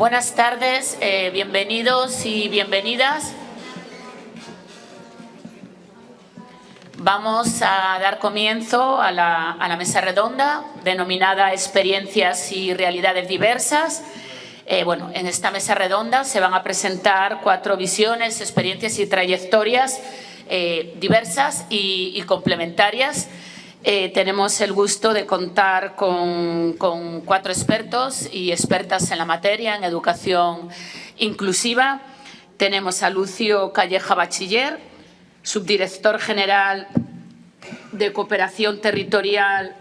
Buenas tardes, bienvenidos y bienvenidas. Vamos a dar comienzo a la mesa redonda denominada Experiencias y Realidades Diversas. En esta mesa redonda se van a presentar 4 visiones, experiencias y trayectorias diversas y complementarias. Tenemos el gusto de contar con 4 expertos y expertas en la materia, en educación inclusiva. Tenemos a Lucio Calleja Bachiller, subdirector general de Cooperación Territorial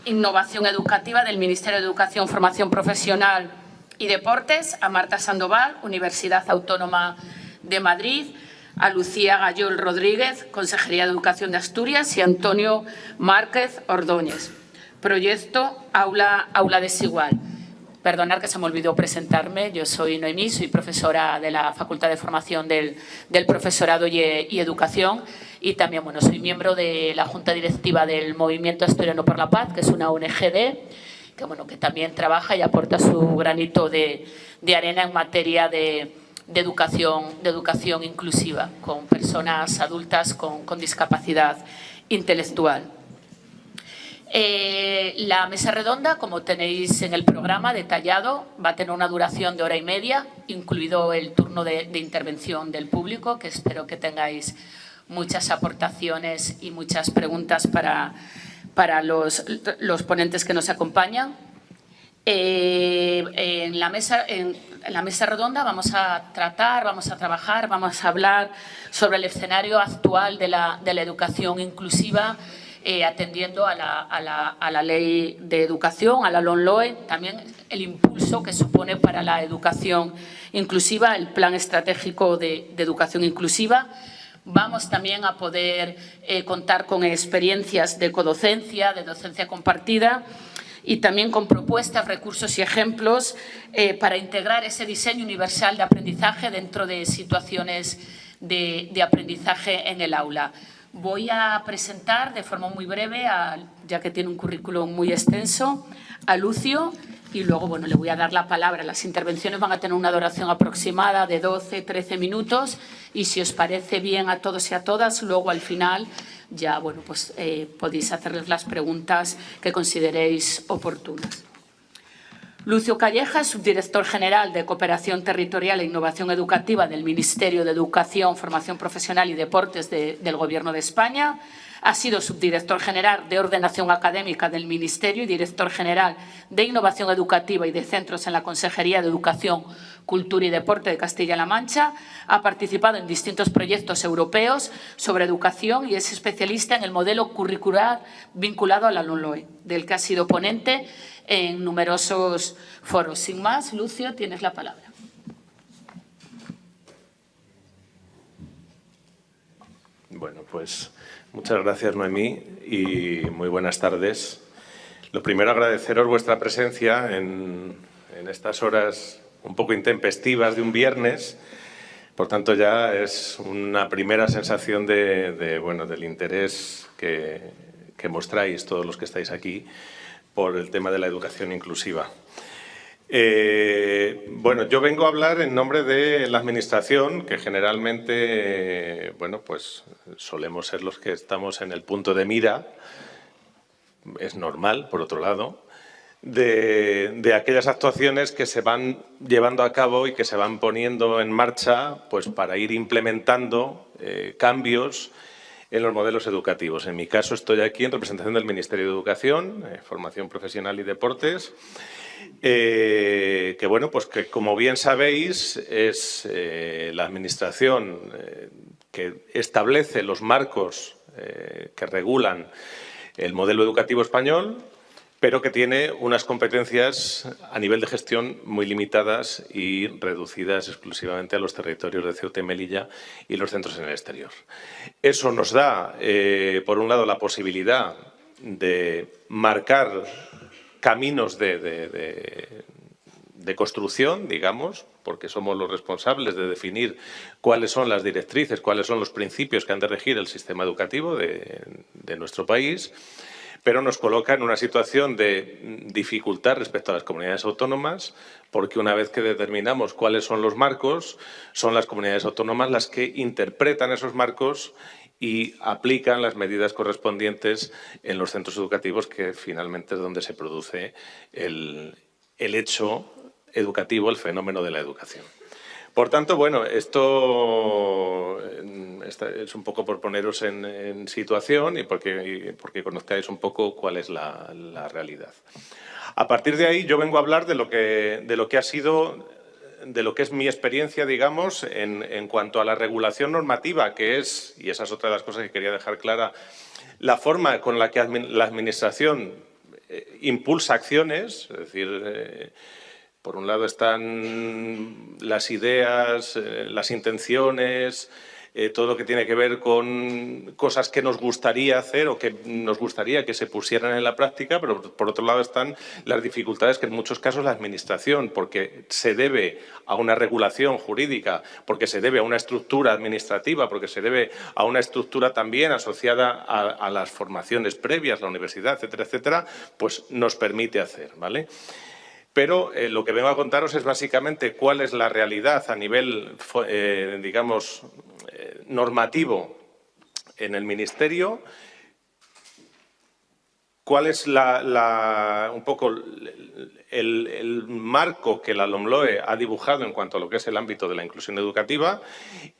e Innovación Educativa del Ministerio de Educación, Formación Profesional y Deportes, a Marta Sandoval, Universidad Autónoma de Madrid, a Lucía Gayol Rodríguez, Consejería de Educación de Asturias, y Antonio Márquez Ordóñez, Proyecto Aula Desigual. Perdonad que se me olvidó presentarme, yo soy Noemí, soy profesora de la Facultad de Formación del Profesorado y Educación, y también soy miembro de la Junta Directiva del Movimiento Asturiano por la Paz, que es una ONG que también trabaja y aporta su granito de arena en materia de educación inclusiva con personas adultas con discapacidad intelectual. La mesa redonda, como tenéis en el programa detallado, va a tener una duración de 1h30, incluido el turno de intervención del público, que espero que tengáis muchas aportaciones y muchas preguntas para los ponentes que nos acompañan. En la mesa redonda vamos a trabajar, vamos a hablar sobre el escenario actual de la educación inclusiva, atendiendo a la Ley de Educación, a la LOMLOE, también el impulso que supone para la educación inclusiva el Plan Estratégico de Educación Inclusiva. Vamos también a poder contar con experiencias de codocencia, de docencia compartida, y también con propuestas, recursos y ejemplos para integrar ese diseño universal de aprendizaje dentro de situaciones de aprendizaje en el aula. Voy a presentar de forma muy breve, ya que tiene un currículum muy extenso, a Lucio, y luego le voy a dar la palabra. Las intervenciones van a tener una duración aproximada de 12-13 minutos, y si os parece bien a todos y a todas, luego al final ya podéis hacerles las preguntas que consideréis oportunas. Lucio Calleja es subdirector general de Cooperación Territorial e Innovación Educativa del Ministerio de Educación, Formación Profesional y Deportes del Gobierno de España. Ha sido subdirector general de Ordenación Académica del Ministerio y director general de Innovación Educativa y de Centros en la Consejería de Educación, Cultura y Deporte de Castilla-La Mancha. Ha participado en distintos proyectos europeos sobre educación y es especialista en el modelo curricular vinculado a la LOMLOE, del que ha sido ponente en numerosos foros. Sin más, Lucio, tienes la palabra. Bueno, pues muchas gracias, Noemí, y muy buenas tardes. Lo primero, agradeceros vuestra presencia en estas horas un poco intempestivas de un viernes. Por tanto, ya es una primera sensación del interés que mostráis todos los que estáis aquí por el tema de la educación inclusiva. Yo vengo a hablar en nombre de la Administración, que generalmente, solemos ser los que estamos en el punto de mira, es normal, por otro lado, de aquellas actuaciones que se van llevando a cabo y que se van poniendo en marcha para ir implementando cambios en los modelos educativos. En mi caso, estoy aquí en representación del Ministerio de Educación, Formación Profesional y Deportes, que como bien sabéis es la Administración que establece los marcos que regulan el modelo educativo español, pero que tiene unas competencias a nivel de gestión muy limitadas y reducidas exclusivamente a los territorios de Ceuta y Melilla y los centros en el exterior. Eso nos da, por un lado, la posibilidad de marcar caminos de construcción, digamos, porque somos los responsables de definir cuáles son las directrices, cuáles son los principios que han de regir el sistema educativo de nuestro país. pero nos coloca en una situación de dificultad respecto a las comunidades autónomas, porque una vez que determinamos cuáles son los marcos, son las comunidades autónomas las que interpretan esos marcos y aplican las medidas correspondientes en los centros educativos, que finalmente es donde se produce el hecho educativo, el fenómeno de la educación. Por tanto, bueno, esto es un poco por poneros en situación y porque conozcáis un poco cuál es la realidad. A partir de ahí, yo vengo a hablar de lo que ha sido, de lo que es mi experiencia, digamos, en cuanto a la regulación normativa, que es, y esa es otra de las cosas que quería dejar clara, la forma con la que la Administración impulsa acciones, es decir, por un lado están las ideas, las intenciones, todo lo que tiene que ver con cosas que nos gustaría hacer o que nos gustaría que se pusieran en la práctica, pero por otro lado están las dificultades que en muchos casos la Administración, porque se debe a una regulación jurídica, porque se debe a una estructura administrativa, porque se debe a una estructura también asociada a las formaciones previas, la universidad, etcétera, etcétera, pues nos permite hacer, ¿vale? Pero lo que vengo a contaros es básicamente cuál es la realidad a nivel, digamos, normativo en el Ministerio, cuál es un poco el marco que la LOMLOE ha dibujado en cuanto a lo que es el ámbito de la inclusión educativa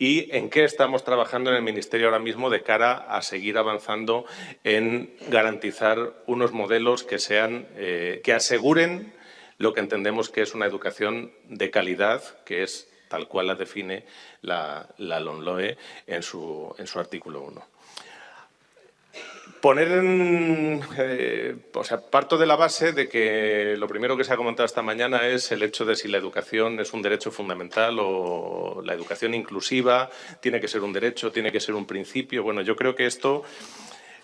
y en qué estamos trabajando en el Ministerio ahora mismo de cara a seguir avanzando en garantizar unos modelos que que aseguren lo que entendemos que es una educación de calidad, que es tal cual la define la LOMLOE en su artículo 1. Parto de la base de que lo primero que se ha comentado esta mañana es el hecho de si la educación es un derecho fundamental o la educación inclusiva tiene que ser un derecho, tiene que ser un principio. Bueno, yo creo que esto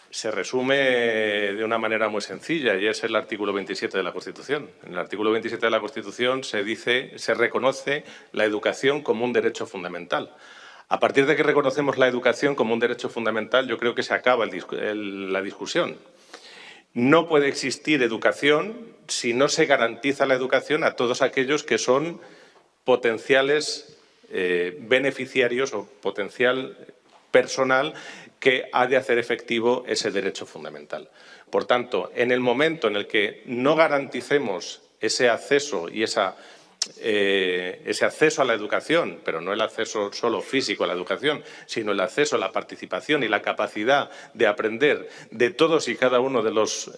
se resume de una manera muy sencilla y es el artículo 27 de la Constitución. En el artículo 27 de la Constitución se reconoce la educación como un derecho fundamental. A partir de que reconocemos la educación como un derecho fundamental, yo creo que se acaba la discusión. No puede existir educación si no se garantiza la educación a todos aquellos que son potenciales beneficiarios o potencial personal que ha de hacer efectivo ese derecho fundamental. Por tanto, en el momento en el que no garanticemos ese acceso y ese acceso a la educación, pero no el acceso solo físico a la educación, sino el acceso a la participación y la capacidad de aprender de todos y cada uno de los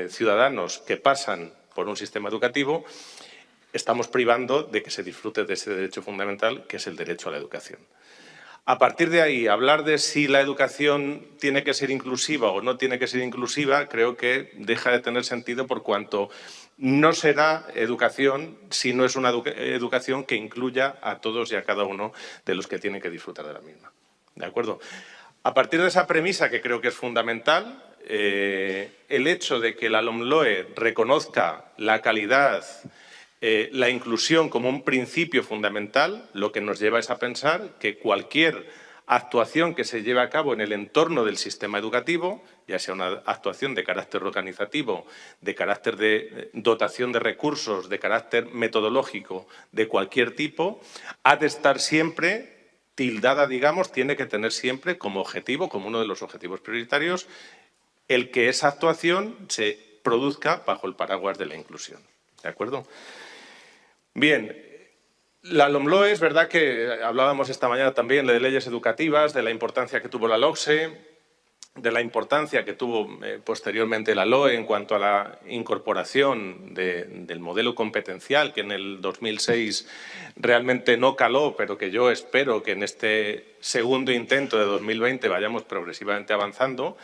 ciudadanos que pasan por un sistema educativo, estamos privando de que se disfrute de ese derecho fundamental, que es el derecho a la educación. A partir de ahí, hablar de si la educación tiene que ser inclusiva o no tiene que ser inclusiva, creo que deja de tener sentido por cuanto no será educación si no es una educación que incluya a todos y a cada uno de los que tienen que disfrutar de la misma. ¿De acuerdo? A partir de esa premisa, que creo que es fundamental, el hecho de que la LOMLOE reconozca la calidad, la inclusión como un principio fundamental, lo que nos lleva es a pensar que cualquier actuación que se lleve a cabo en el entorno del sistema educativo, ya sea una actuación de carácter organizativo, de carácter de dotación de recursos, de carácter metodológico, de cualquier tipo, ha de estar siempre tildada, digamos, tiene que tener siempre como objetivo, como uno de los objetivos prioritarios, el que esa actuación se produzca bajo el paraguas de la inclusión. ¿De acuerdo? Bien, la LOMLOE es verdad que hablábamos esta mañana también de leyes educativas, de la importancia que tuvo la LOCSE, de la importancia que tuvo posteriormente la LOE en cuanto a la incorporación del modelo competencial, que en el 2006 realmente no caló, pero que yo espero que en este segundo intento de 2020 vayamos progresivamente avanzando.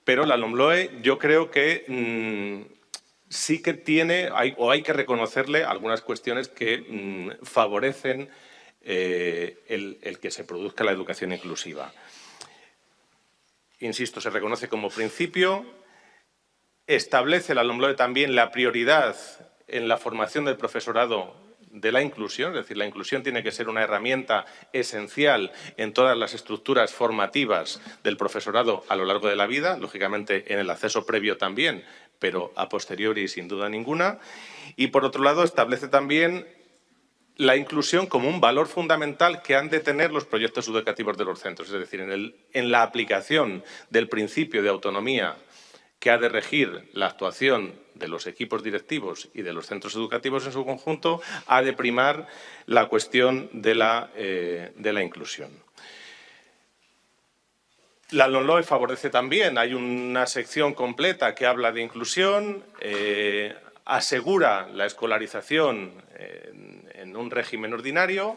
Pero la LOMLOE yo creo que sí que tiene, hay que reconocerle algunas cuestiones que favorecen el que se produzca la educación inclusiva. Insisto, se reconoce como principio, establece la LOMLOE también la prioridad en la formación del profesorado de la inclusión, es decir, la inclusión tiene que ser una herramienta esencial en todas las estructuras formativas del profesorado a lo largo de la vida, lógicamente en el acceso previo también, pero a posteriori sin duda ninguna. Y, por otro lado, establece también la inclusión como un valor fundamental que han de tener los proyectos educativos de los centros, es decir, en la aplicación del principio de autonomía que ha de regir la actuación de los equipos directivos y de los centros educativos en su conjunto, ha de primar la cuestión de la inclusión. La LOMLOE favorece también, hay una sección completa que habla de inclusión, asegura la escolarización en un régimen ordinario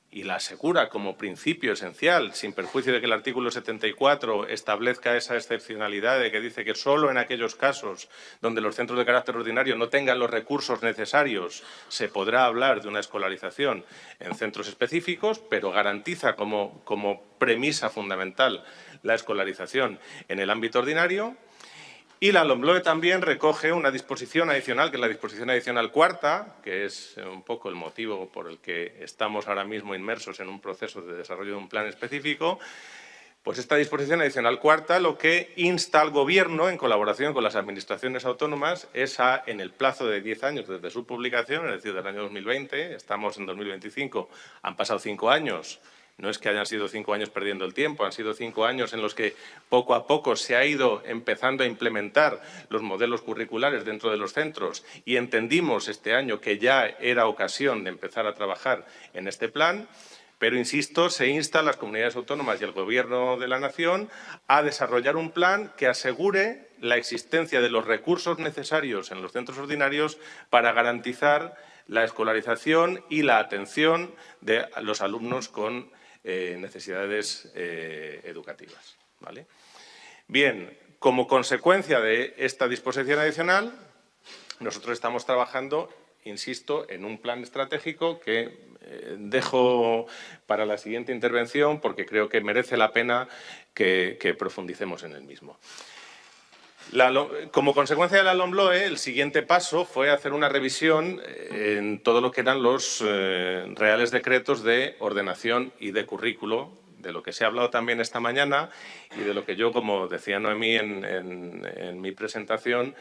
y la asegura como principio esencial, sin perjuicio de que el artículo 74 establezca esa excepcionalidad de que dice que solo en aquellos casos donde los centros de carácter ordinario no tengan los recursos necesarios se podrá hablar de una escolarización en centros específicos, pero garantiza como premisa fundamental la escolarización en el ámbito ordinario. Y la LOMLOE también recoge una disposición adicional, que es la disposición adicional cuarta, que es un poco el motivo por el que estamos ahora mismo inmersos en un proceso de desarrollo de un plan específico. Pues esta disposición adicional cuarta lo que insta al Gobierno, en colaboración con las administraciones autónomas, es a, en el plazo de 10 años desde su publicación, es decir, del año 2020, estamos en 2025, han pasado 5 años. No es que hayan sido 5 años perdiendo el tiempo, han sido 5 años en los que poco a poco se ha ido empezando a implementar los modelos curriculares dentro de los centros y entendimos este año que ya era ocasión de empezar a trabajar en este plan, pero, insisto, se insta a las comunidades autónomas y al Gobierno de la Nación a desarrollar un plan que asegure la existencia de los recursos necesarios en los centros ordinarios para garantizar la escolarización y la atención de los alumnos con necesidades educativas, ¿vale? Bien, como consecuencia de esta disposición adicional, nosotros estamos trabajando, insisto, en un plan estratégico que dejo para la siguiente intervención porque creo que merece la pena que profundicemos en el mismo. Como consecuencia de la LOMLOE, el siguiente paso fue hacer una revisión en todo lo que eran los reales decretos de ordenación y de currículo, de lo que se ha hablado también esta mañana y de lo que yo, como decía Noemí en mi presentación,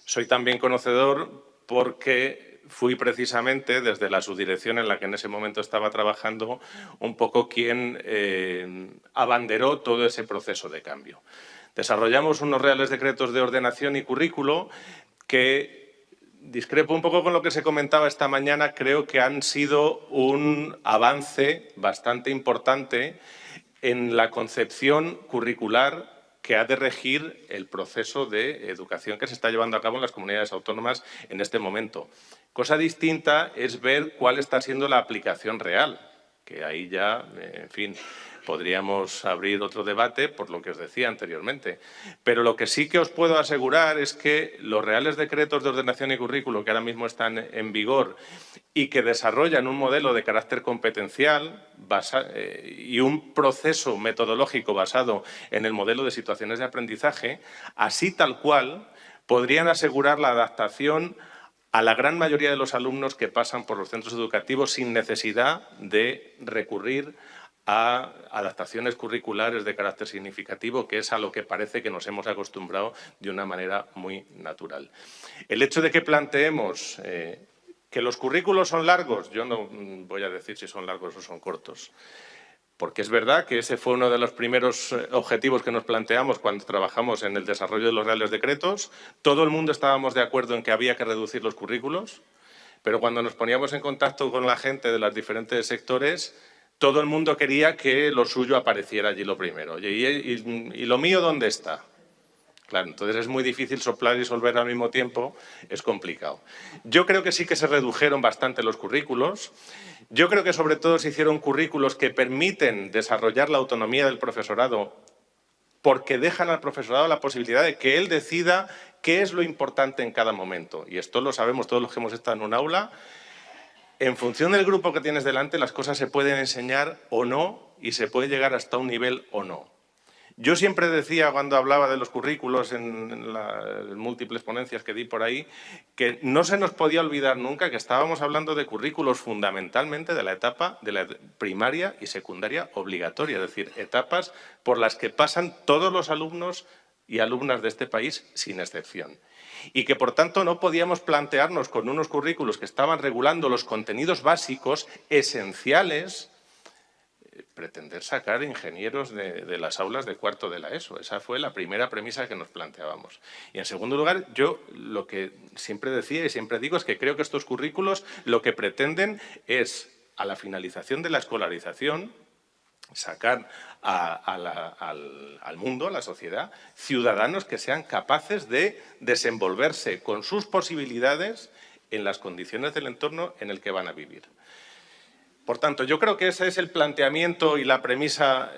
soy también conocedor porque fui precisamente desde la subdirección en la que en ese momento estaba trabajando un poco quien abanderó todo ese proceso de cambio. Desarrollamos unos reales decretos de ordenación y currículo que, discrepo un poco con lo que se comentaba esta mañana, creo que han sido un avance bastante importante en la concepción curricular que ha de regir el proceso de educación que se está llevando a cabo en las comunidades autónomas en este momento. Cosa distinta es ver cuál está siendo la aplicación real, que ahí ya, en fin, podríamos abrir otro debate por lo que os decía anteriormente. Pero lo que sí que os puedo asegurar es que los reales decretos de ordenación y currículo que ahora mismo están en vigor y que desarrollan un modelo de carácter competencial y un proceso metodológico basado en el modelo de situaciones de aprendizaje, así tal cual, podrían asegurar la adaptación a la gran mayoría de los alumnos que pasan por los centros educativos sin necesidad de recurrir a adaptaciones curriculares de carácter significativo, que es a lo que parece que nos hemos acostumbrado de una manera muy natural. El hecho de que planteemos que los currículos son largos, yo no voy a decir si son largos o son cortos, porque es verdad que ese fue uno de los primeros objetivos que nos planteamos cuando trabajamos en el desarrollo de los reales decretos. Todo el mundo estábamos de acuerdo en que había que reducir los currículos, pero cuando nos poníamos en contacto con la gente de los diferentes sectores, todo el mundo quería que lo suyo apareciera allí lo primero. Oye, ¿y lo mío dónde está? Claro, entonces es muy difícil soplar y solver al mismo tiempo, es complicado. Yo creo que sí que se redujeron bastante los currículos. Yo creo que sobre todo se hicieron currículos que permiten desarrollar la autonomía del profesorado porque dejan al profesorado la posibilidad de que él decida qué es lo importante en cada momento. Y esto lo sabemos todos los que hemos estado en un aula. En función del grupo que tienes delante, las cosas se pueden enseñar o no y se puede llegar hasta un nivel o no. Yo siempre decía, cuando hablaba de los currículos en las múltiples ponencias que di por ahí, que no se nos podía olvidar nunca que estábamos hablando de currículos fundamentalmente de la etapa de la primaria y secundaria obligatoria, es decir, etapas por las que pasan todos los alumnos y alumnas de este país sin excepción. Y que, por tanto, no podíamos plantearnos con unos currículos que estaban regulando los contenidos básicos esenciales pretender sacar ingenieros de las aulas de cuarto de la ESO. Esa fue la primera premisa que nos planteábamos. Y, en segundo lugar, yo lo que siempre decía y siempre digo es que creo que estos currículos lo que pretenden es, a la finalización de la escolarización, sacar al mundo, a la sociedad, ciudadanos que sean capaces de desenvolverse con sus posibilidades en las condiciones del entorno en el que van a vivir. Por tanto, yo creo que ese es el planteamiento y la premisa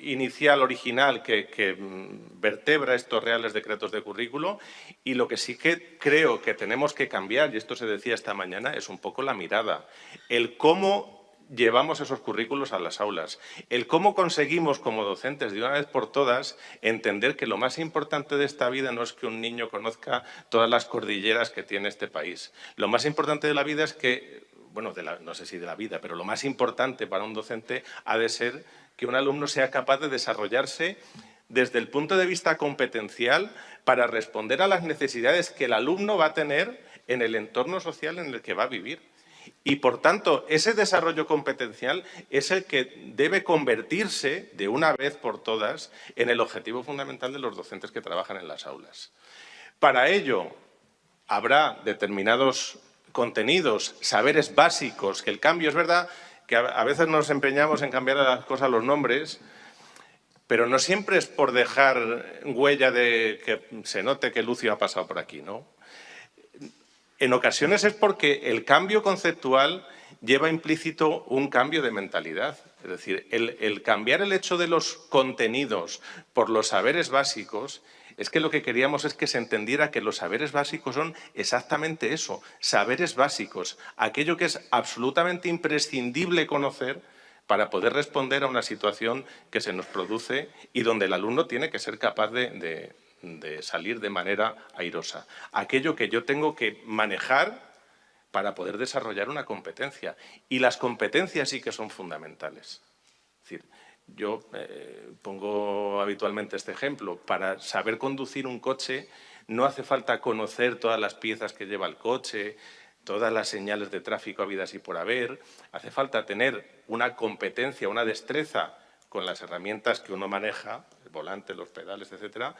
inicial, original, que vertebra estos reales decretos de currículo, y lo que sí que creo que tenemos que cambiar, y esto se decía esta mañana, es un poco la mirada, el cómo llevamos esos currículos a las aulas, el cómo conseguimos como docentes de una vez por todas entender que lo más importante de esta vida no es que un niño conozca todas las cordilleras que tiene este país. Lo más importante de la vida es que, bueno, no sé si de la vida, pero lo más importante para un docente ha de ser que un alumno sea capaz de desarrollarse desde el punto de vista competencial para responder a las necesidades que el alumno va a tener en el entorno social en el que va a vivir. Y, por tanto, ese desarrollo competencial es el que debe convertirse, de una vez por todas, en el objetivo fundamental de los docentes que trabajan en las aulas. Para ello, habrá determinados contenidos, saberes básicos, que el cambio es verdad que a veces nos empeñamos en cambiar a las cosas los nombres, pero no siempre es por dejar huella de que se note que Lucio ha pasado por aquí, ¿no? En ocasiones es porque el cambio conceptual lleva implícito un cambio de mentalidad. Es decir, el cambiar el hecho de los contenidos por los saberes básicos es que lo que queríamos es que se entendiera que los saberes básicos son exactamente eso, saberes básicos, aquello que es absolutamente imprescindible conocer para poder responder a una situación que se nos produce y donde el alumno tiene que ser capaz de salir de manera airosa. Aquello que yo tengo que manejar para poder desarrollar una competencia. Y las competencias sí que son fundamentales. Es decir, yo pongo habitualmente este ejemplo. Para saber conducir un coche no hace falta conocer todas las piezas que lleva el coche, todas las señales de tráfico habidas y por haber. Hace falta tener una competencia, una destreza con las herramientas que uno maneja, el volante, los pedales, etcétera.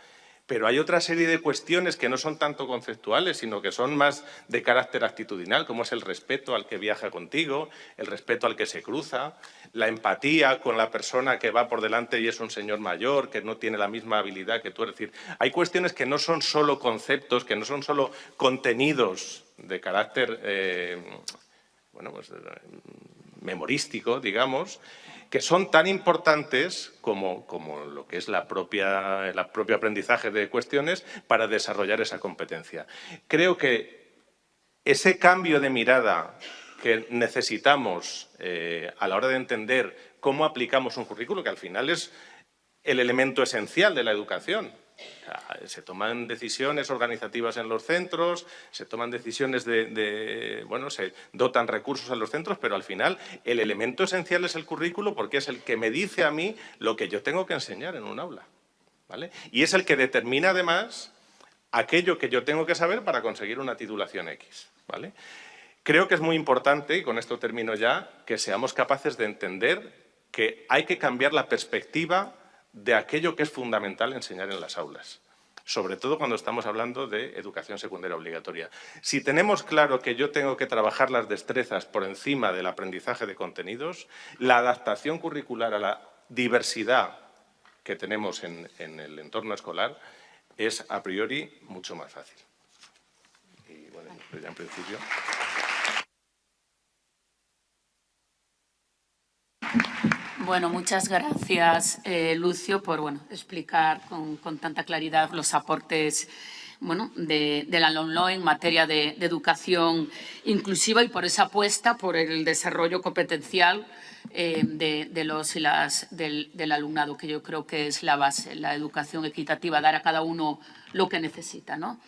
Pero hay otra serie de cuestiones que no son tanto conceptuales, sino que son más de carácter actitudinal, como es el respeto al que viaja contigo, el respeto al que se cruza, la empatía con la persona que va por delante y es un señor mayor, que no tiene la misma habilidad que tú. Es decir, hay cuestiones que no son solo conceptos, que no son solo contenidos de carácter memorístico, digamos, que son tan importantes como lo que es el propio aprendizaje de cuestiones para desarrollar esa competencia. Creo que ese cambio de mirada que necesitamos a la hora de entender cómo aplicamos un currículo, que al final es el elemento esencial de la educación. Se toman decisiones organizativas en los centros, se toman decisiones se dotan recursos a los centros, pero al final el elemento esencial es el currículo porque es el que me dice a mí lo que yo tengo que enseñar en un aula, ¿vale? Y es el que determina además aquello que yo tengo que saber para conseguir una titulación X, ¿vale? Creo que es muy importante, y con esto termino ya, que seamos capaces de entender que hay que cambiar la perspectiva de aquello que es fundamental enseñar en las aulas, sobre todo cuando estamos hablando de educación secundaria obligatoria. Si tenemos claro que yo tengo que trabajar las destrezas por encima del aprendizaje de contenidos, la adaptación curricular a la diversidad que tenemos en el entorno escolar es a priori mucho más fácil. Y bueno, ya en principio. Bueno, muchas gracias, Lucio, por explicar con tanta claridad los aportes de la LOMLOE en materia de educación inclusiva y por esa apuesta por el desarrollo competencial de los y las del alumnado, que yo creo que es la base, la educación equitativa, dar a cada uno lo que necesita, ¿no?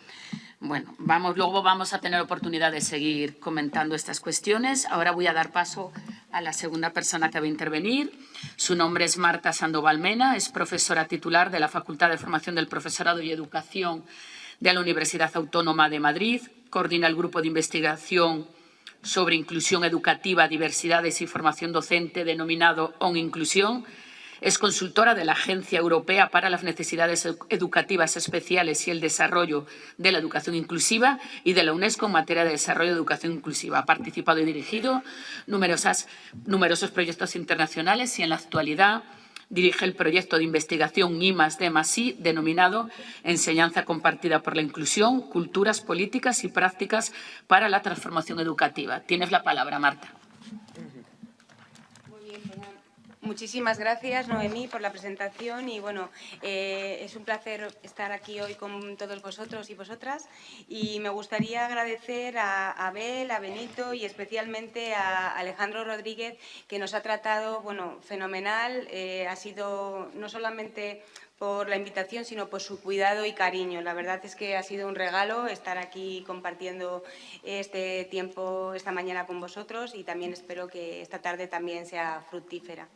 Bueno, luego vamos a tener oportunidad de seguir comentando estas cuestiones. Ahora voy a dar paso a la segunda persona que va a intervenir. Su nombre es Marta Sandoval Mena, es profesora titular de la Facultad de Formación del Profesorado y Educación de la Universidad Autónoma de Madrid, coordina el grupo de investigación sobre inclusión educativa, diversidades y formación docente denominado ON Inclusión. Es consultora de la Agencia Europea para las Necesidades Educativas Especiales y el Desarrollo de la Educación Inclusiva y de la UNESCO en materia de desarrollo de educación inclusiva. Ha participado y dirigido numerosos proyectos internacionales y en la actualidad dirige el proyecto de investigación I+D+I denominado Enseñanza compartida por la inclusión, culturas, políticas y prácticas para la transformación educativa. Tienes la palabra, Marta. Muy bien, pues, muchísimas gracias, Noemí, por la presentación y, bueno, es un placer estar aquí hoy con todos vosotros y vosotras y me gustaría agradecer a Abel, a Benito y especialmente a Alejandro Rodríguez, que nos ha tratado, bueno, fenomenal. Ha sido no solamente por la invitación, sino por su cuidado y cariño. La verdad es que ha sido un regalo estar aquí compartiendo este tiempo esta mañana con vosotros y también espero que esta tarde también sea fructífera.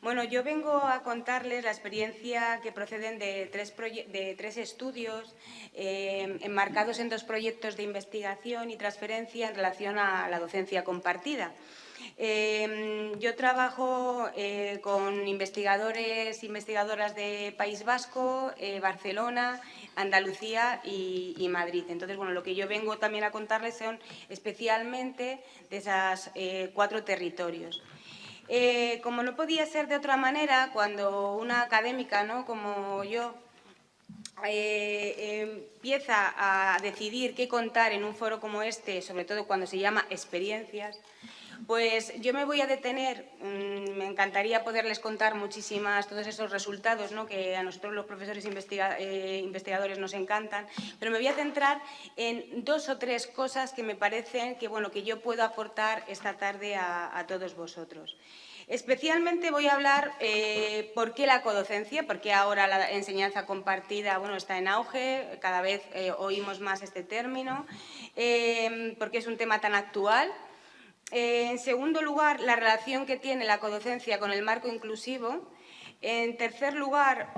Bueno, yo vengo a contarles la experiencia que proceden de tres estudios enmarcados en 2 proyectos de investigación y transferencia en relación a la docencia compartida. Yo trabajo con investigadores e investigadoras de País Vasco, Barcelona, Andalucía y Madrid. Entonces, bueno, lo que yo vengo también a contarles son especialmente de esos 4 territorios. Como no podía ser de otra manera, cuando una académica, ¿no?, como yo, empieza a decidir qué contar en un foro como este, sobre todo cuando se llama experiencias, pues yo me voy a detener, me encantaría poderles contar todos esos resultados, ¿no?, que a nosotros los profesores investigadores nos encantan, pero me voy a centrar en 2 o 3 cosas que me parecen que, bueno, que yo puedo aportar esta tarde a todos vosotros. Especialmente voy a hablar por qué la codocencia, por qué ahora la enseñanza compartida, bueno, está en auge, cada vez oímos más este término, por qué es un tema tan actual. En segundo lugar, la relación que tiene la codocencia con el marco inclusivo. En tercer lugar,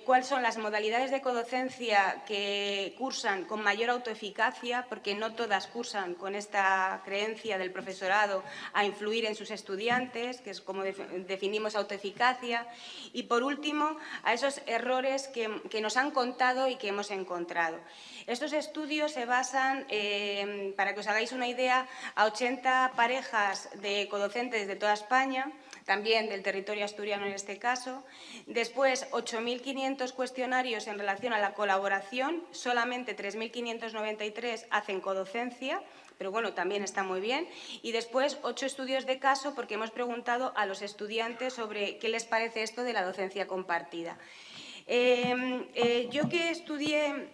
cuáles son las modalidades de codocencia que cursan con mayor autoeficacia, porque no todas cursan con esta creencia del profesorado a influir en sus estudiantes, que es como definimos autoeficacia. Y, por último, a esos errores que nos han contado y que hemos encontrado. Estos estudios se basan, para que os hagáis una idea, a 80 parejas de codocentes de toda España, también del territorio asturiano en este caso. Después, 8.500 cuestionarios en relación a la colaboración, solamente 3.593 hacen codocencia, pero bueno, también está muy bien. Y después, 8 estudios de caso, porque hemos preguntado a los estudiantes sobre qué les parece esto de la docencia compartida. Yo que estudié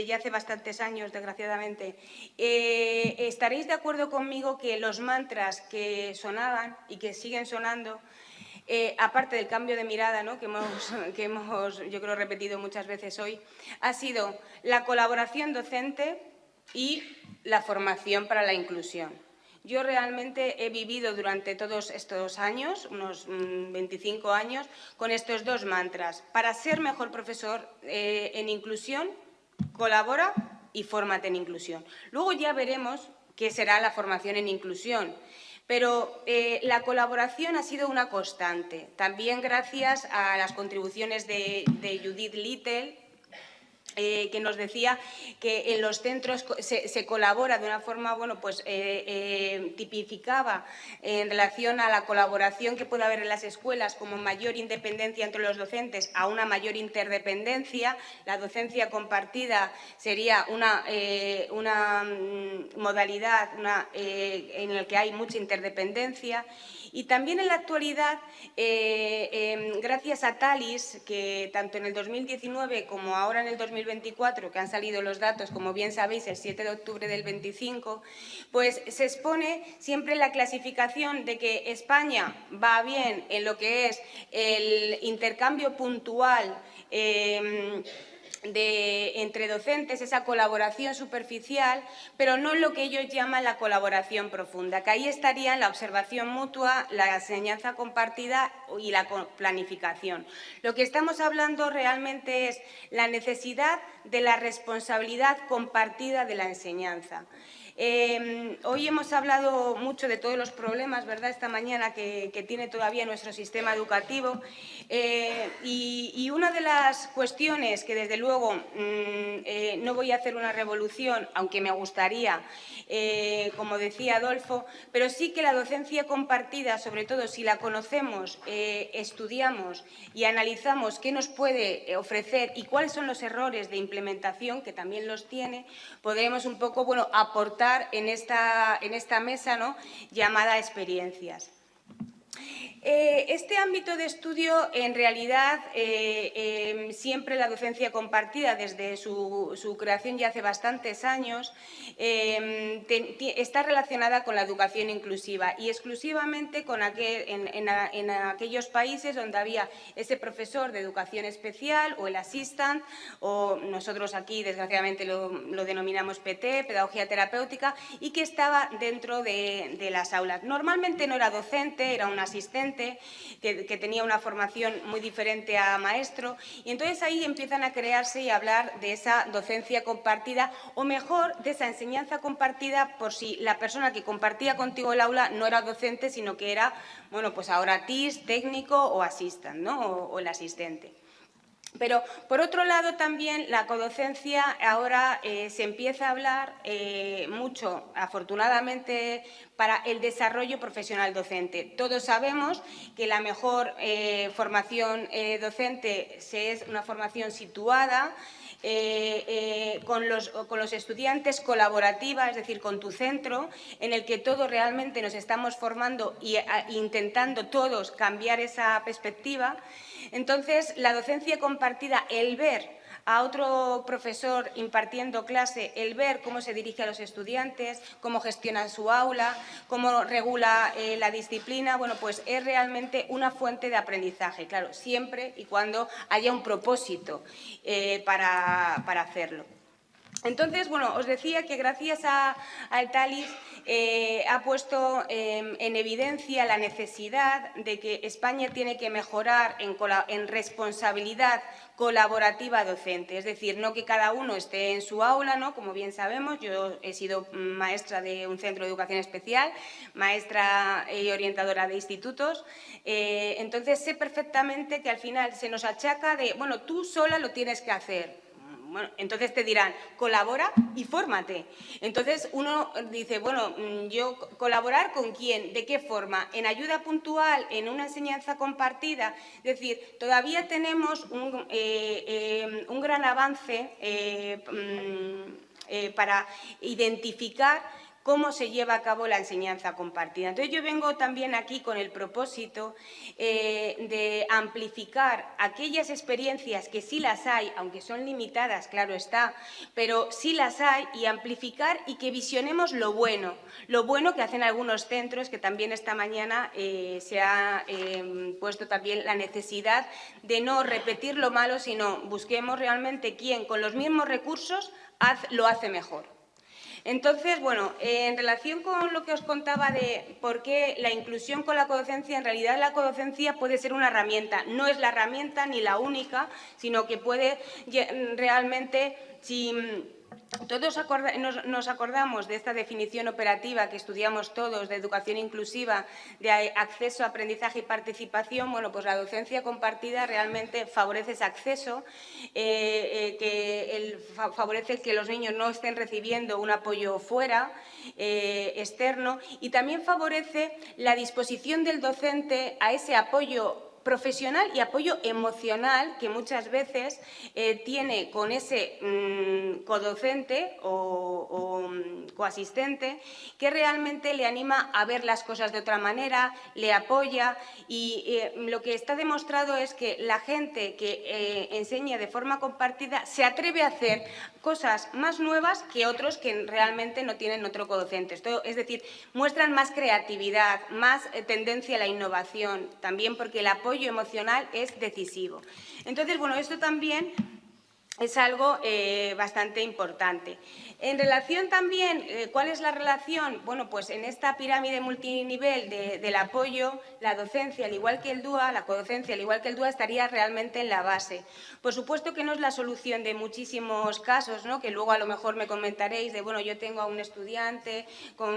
ya hace bastantes años, desgraciadamente, estaréis de acuerdo conmigo que los mantras que sonaban y que siguen sonando, aparte del cambio de mirada, ¿no?, que hemos, yo creo, repetido muchas veces hoy, ha sido la colaboración docente y la formación para la inclusión. Yo realmente he vivido durante todos estos años, unos 25 años, con estos 2 mantras. Para ser mejor profesor en inclusión, colabora y fórmate en inclusión. Luego ya veremos qué será la formación en inclusión. Pero la colaboración ha sido una constante, también gracias a las contribuciones de Judith Little, que nos decía que en los centros se colabora de una forma, bueno, pues tipificaba en relación a la colaboración que puede haber en las escuelas como mayor independencia entre los docentes a una mayor interdependencia. La docencia compartida sería una modalidad en la que hay mucha interdependencia Y también en la actualidad, gracias a Thalys, que tanto en el 2019 como ahora en el 2024, que han salido los datos, como bien sabéis, el 7 de octubre del 25, pues se expone siempre la clasificación de que España va bien en lo que es el intercambio puntual entre docentes, esa colaboración superficial, pero no lo que ellos llaman la colaboración profunda, que ahí estarían la observación mutua, la enseñanza compartida y la planificación. Lo que estamos hablando realmente es la necesidad de la responsabilidad compartida de la enseñanza. Hoy hemos hablado mucho de todos los problemas, ¿verdad?, esta mañana que tiene todavía nuestro sistema educativo y una de las cuestiones que desde luego no voy a hacer una revolución, aunque me gustaría, como decía Adolfo, pero sí que la docencia compartida, sobre todo si la conocemos, estudiamos y analizamos qué nos puede ofrecer y cuáles son los errores de implementación, que también los tiene, podremos un poco aportar en esta mesa, ¿no?, llamada experiencias. Este ámbito de estudio, en realidad, siempre la docencia compartida, desde su creación ya hace bastantes años, está relacionada con la educación inclusiva y exclusivamente en aquellos países donde había ese profesor de educación especial o el assistant, o nosotros aquí, desgraciadamente, lo denominamos PT, pedagogía terapéutica, y que estaba dentro de las aulas. Normalmente no era docente, era un asistente, que tenía una formación muy diferente a maestro, y entonces ahí empiezan a crearse y a hablar de esa docencia compartida, o mejor, de esa enseñanza compartida, por si la persona que compartía contigo el aula no era docente, sino que era, bueno, pues ahora TIS, técnico o assistant, ¿no?, o el asistente. Pero, por otro lado, también la codocencia ahora se empieza a hablar mucho, afortunadamente, para el desarrollo profesional docente. Todos sabemos que la mejor formación docente es una formación situada, con los estudiantes, colaborativa, es decir, con tu centro, en el que todos realmente nos estamos formando e intentando todos cambiar esa perspectiva. Entonces, la docencia compartida, el ver a otro profesor impartiendo clase, el ver cómo se dirige a los estudiantes, cómo gestiona su aula, cómo regula la disciplina, bueno, pues es realmente una fuente de aprendizaje, claro, siempre y cuando haya un propósito para hacerlo. Entonces, bueno, os decía que gracias al Thalys ha puesto en evidencia la necesidad de que España tiene que mejorar en responsabilidad colaborativa docente, es decir, no que cada uno esté en su aula, ¿no?, como bien sabemos. Yo he sido maestra de un centro de educación especial, maestra y orientadora de institutos, entonces sé perfectamente que al final se nos achaca de, bueno, tú sola lo tienes que hacer. Bueno, entonces te dirán, colabora y fórmate. Entonces uno dice, bueno, yo colaborar ¿con quién? ¿De qué forma? ¿En ayuda puntual? ¿En una enseñanza compartida? Es decir, todavía tenemos un gran avance para identificar cómo se lleva a cabo la enseñanza compartida. Entonces, yo vengo también aquí con el propósito de amplificar aquellas experiencias que sí las hay, aunque son limitadas, claro está, pero sí las hay, y amplificar y que visionemos lo bueno que hacen algunos centros, que también esta mañana se ha puesto también la necesidad de no repetir lo malo, sino busquemos realmente quién con los mismos recursos lo hace mejor. Entonces, bueno, en relación con lo que os contaba de por qué la inclusión con la codocencia, en realidad la codocencia puede ser una herramienta. No es la herramienta ni la única, sino que puede realmente, si todos nos acordamos de esta definición operativa que estudiamos todos de educación inclusiva, de acceso, aprendizaje y participación, bueno, pues la docencia compartida realmente favorece ese acceso, favorece que los niños no estén recibiendo un apoyo fuera, externo, y también favorece la disposición del docente a ese apoyo profesional y apoyo emocional que muchas veces tiene con ese codocente o coasistente que realmente le anima a ver las cosas de otra manera, le apoya y lo que está demostrado es que la gente que enseña de forma compartida se atreve a hacer cosas más nuevas que otros que realmente no tienen otro codocente. Esto, es decir, muestran más creatividad, más tendencia a la innovación, también porque el apoyo emocional es decisivo. Entonces, bueno, esto también es algo bastante importante. En relación también, ¿cuál es la relación? Bueno, pues en esta pirámide multinivel del apoyo, la docencia, al igual que el DUA, la codocencia, al igual que el DUA, estaría realmente en la base. Por supuesto que no es la solución de muchísimos casos, ¿no? Que luego a lo mejor me comentaréis de, bueno, yo tengo a un estudiante con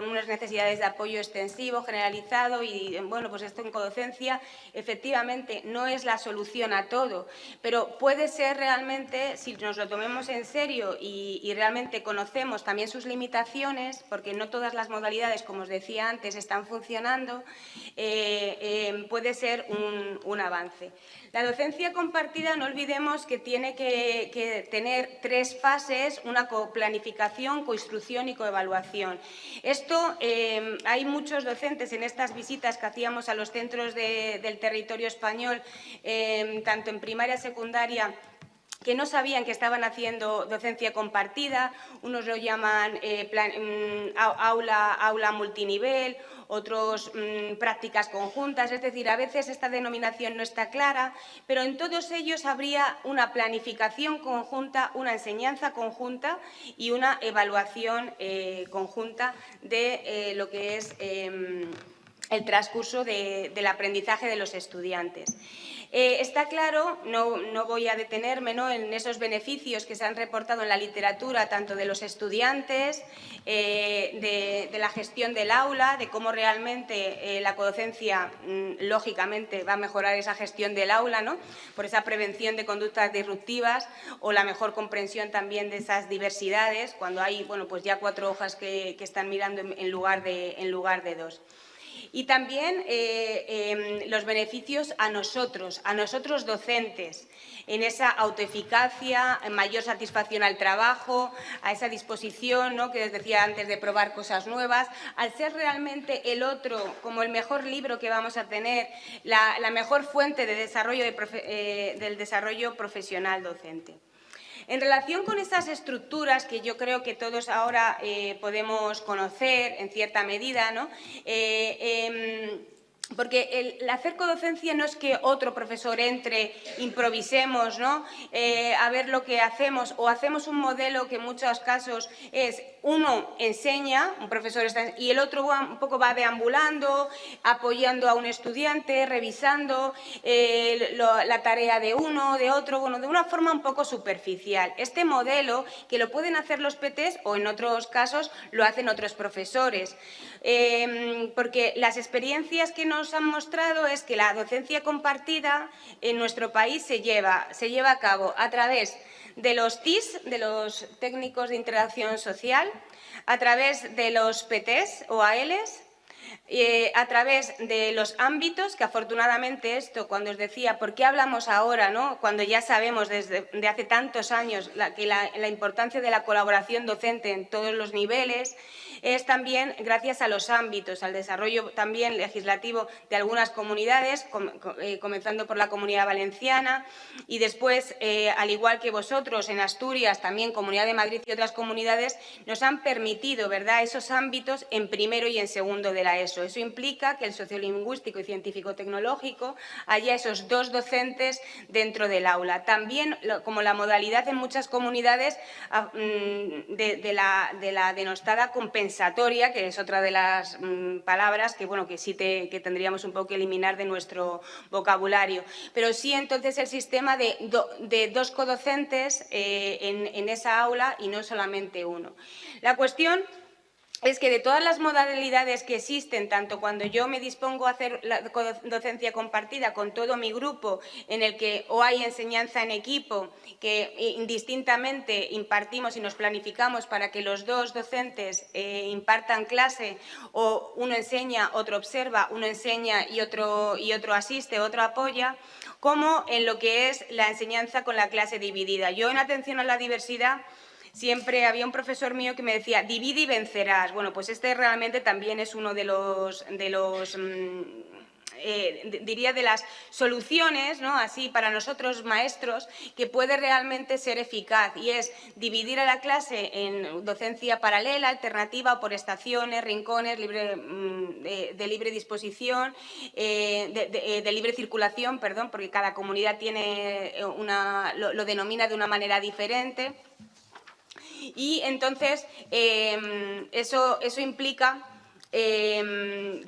unas necesidades de apoyo extensivo, generalizado y, bueno, pues esto en codocencia efectivamente no es la solución a todo, pero puede ser realmente, si nos lo tomemos en serio y realmente conocemos también sus limitaciones, porque no todas las modalidades, como os decía antes, están funcionando, puede ser un avance. La docencia compartida, no olvidemos que tiene que tener 3 fases, una coplanificación, coinstrucción y coevaluación. Esto, hay muchos docentes en estas visitas que hacíamos a los centros del territorio español, tanto en primaria, secundaria, que no sabían que estaban haciendo docencia compartida, unos lo llaman aula multinivel, otros prácticas conjuntas, es decir, a veces esta denominación no está clara, pero en todos ellos habría una planificación conjunta, una enseñanza conjunta y una evaluación conjunta de lo que es el transcurso del aprendizaje de los estudiantes. Está claro, no voy a detenerme, ¿no?, en esos beneficios que se han reportado en la literatura, tanto de los estudiantes, de la gestión del aula, de cómo realmente la codocencia, lógicamente, va a mejorar esa gestión del aula, ¿no?, por esa prevención de conductas disruptivas o la mejor comprensión también de esas diversidades, cuando hay, bueno, pues ya 4 hojas que están mirando en lugar de 2. Y también los beneficios a nosotros docentes, en esa autoeficacia, en mayor satisfacción al trabajo, a esa disposición, ¿no?, que os decía antes, de probar cosas nuevas, al ser realmente el otro como el mejor libro que vamos a tener, la mejor fuente de desarrollo del desarrollo profesional docente. En relación con esas estructuras que yo creo que todos ahora podemos conocer en cierta medida, ¿no?, porque el hacer codocencia no es que otro profesor entre, improvisemos, ¿no?, a ver lo que hacemos, o hacemos un modelo que en muchos casos es uno enseña, un profesor está, y el otro un poco va deambulando, apoyando a un estudiante, revisando la tarea de uno, de otro, bueno, de una forma un poco superficial. Este modelo, que lo pueden hacer los PTs o en otros casos lo hacen otros profesores, porque las experiencias que nos han mostrado es que la docencia compartida en nuestro país se lleva a cabo a través de los TIS, de los técnicos de interacción social, a través de los PTs o ALs, a través de los ámbitos, que afortunadamente esto, cuando os decía, ¿por qué hablamos ahora, ¿no?, cuando ya sabemos desde hace tantos años la importancia de la colaboración docente en todos los niveles? Es también gracias a los ámbitos, al desarrollo también legislativo de algunas comunidades, comenzando por la Comunidad Valenciana y después, al igual que vosotros, en Asturias, también Comunidad de Madrid y otras comunidades, nos han permitido, ¿verdad?, esos ámbitos en primero y en segundo de la ESO. Eso implica que el sociolingüístico y científico-tecnológico haya esos 2 docentes dentro del aula. También, como la modalidad en muchas comunidades de la denostada compensatoria, que es otra de las palabras que, bueno, que sí que tendríamos un poco que eliminar de nuestro vocabulario. Pero sí, entonces, el sistema de 2 codocentes en esa aula y no solamente uno. La cuestión es que de todas las modalidades que existen, tanto cuando yo me dispongo a hacer la docencia compartida con todo mi grupo, en el que o hay enseñanza en equipo, que indistintamente impartimos y nos planificamos para que los 2 docentes impartan clase, o uno enseña, otro observa, uno enseña y otro asiste, otro apoya, como en lo que es la enseñanza con la clase dividida. Yo en atención a la diversidad siempre había un profesor mío que me decía, divide y vencerás. Bueno, pues este realmente también es uno de los diría de las soluciones, ¿no? Así para nosotros maestros, que puede realmente ser eficaz, y es dividir a la clase en docencia paralela, alternativa o por estaciones, rincones, de libre disposición, de libre circulación, perdón, porque cada comunidad tiene lo denomina de una manera diferente. Y entonces eso implica que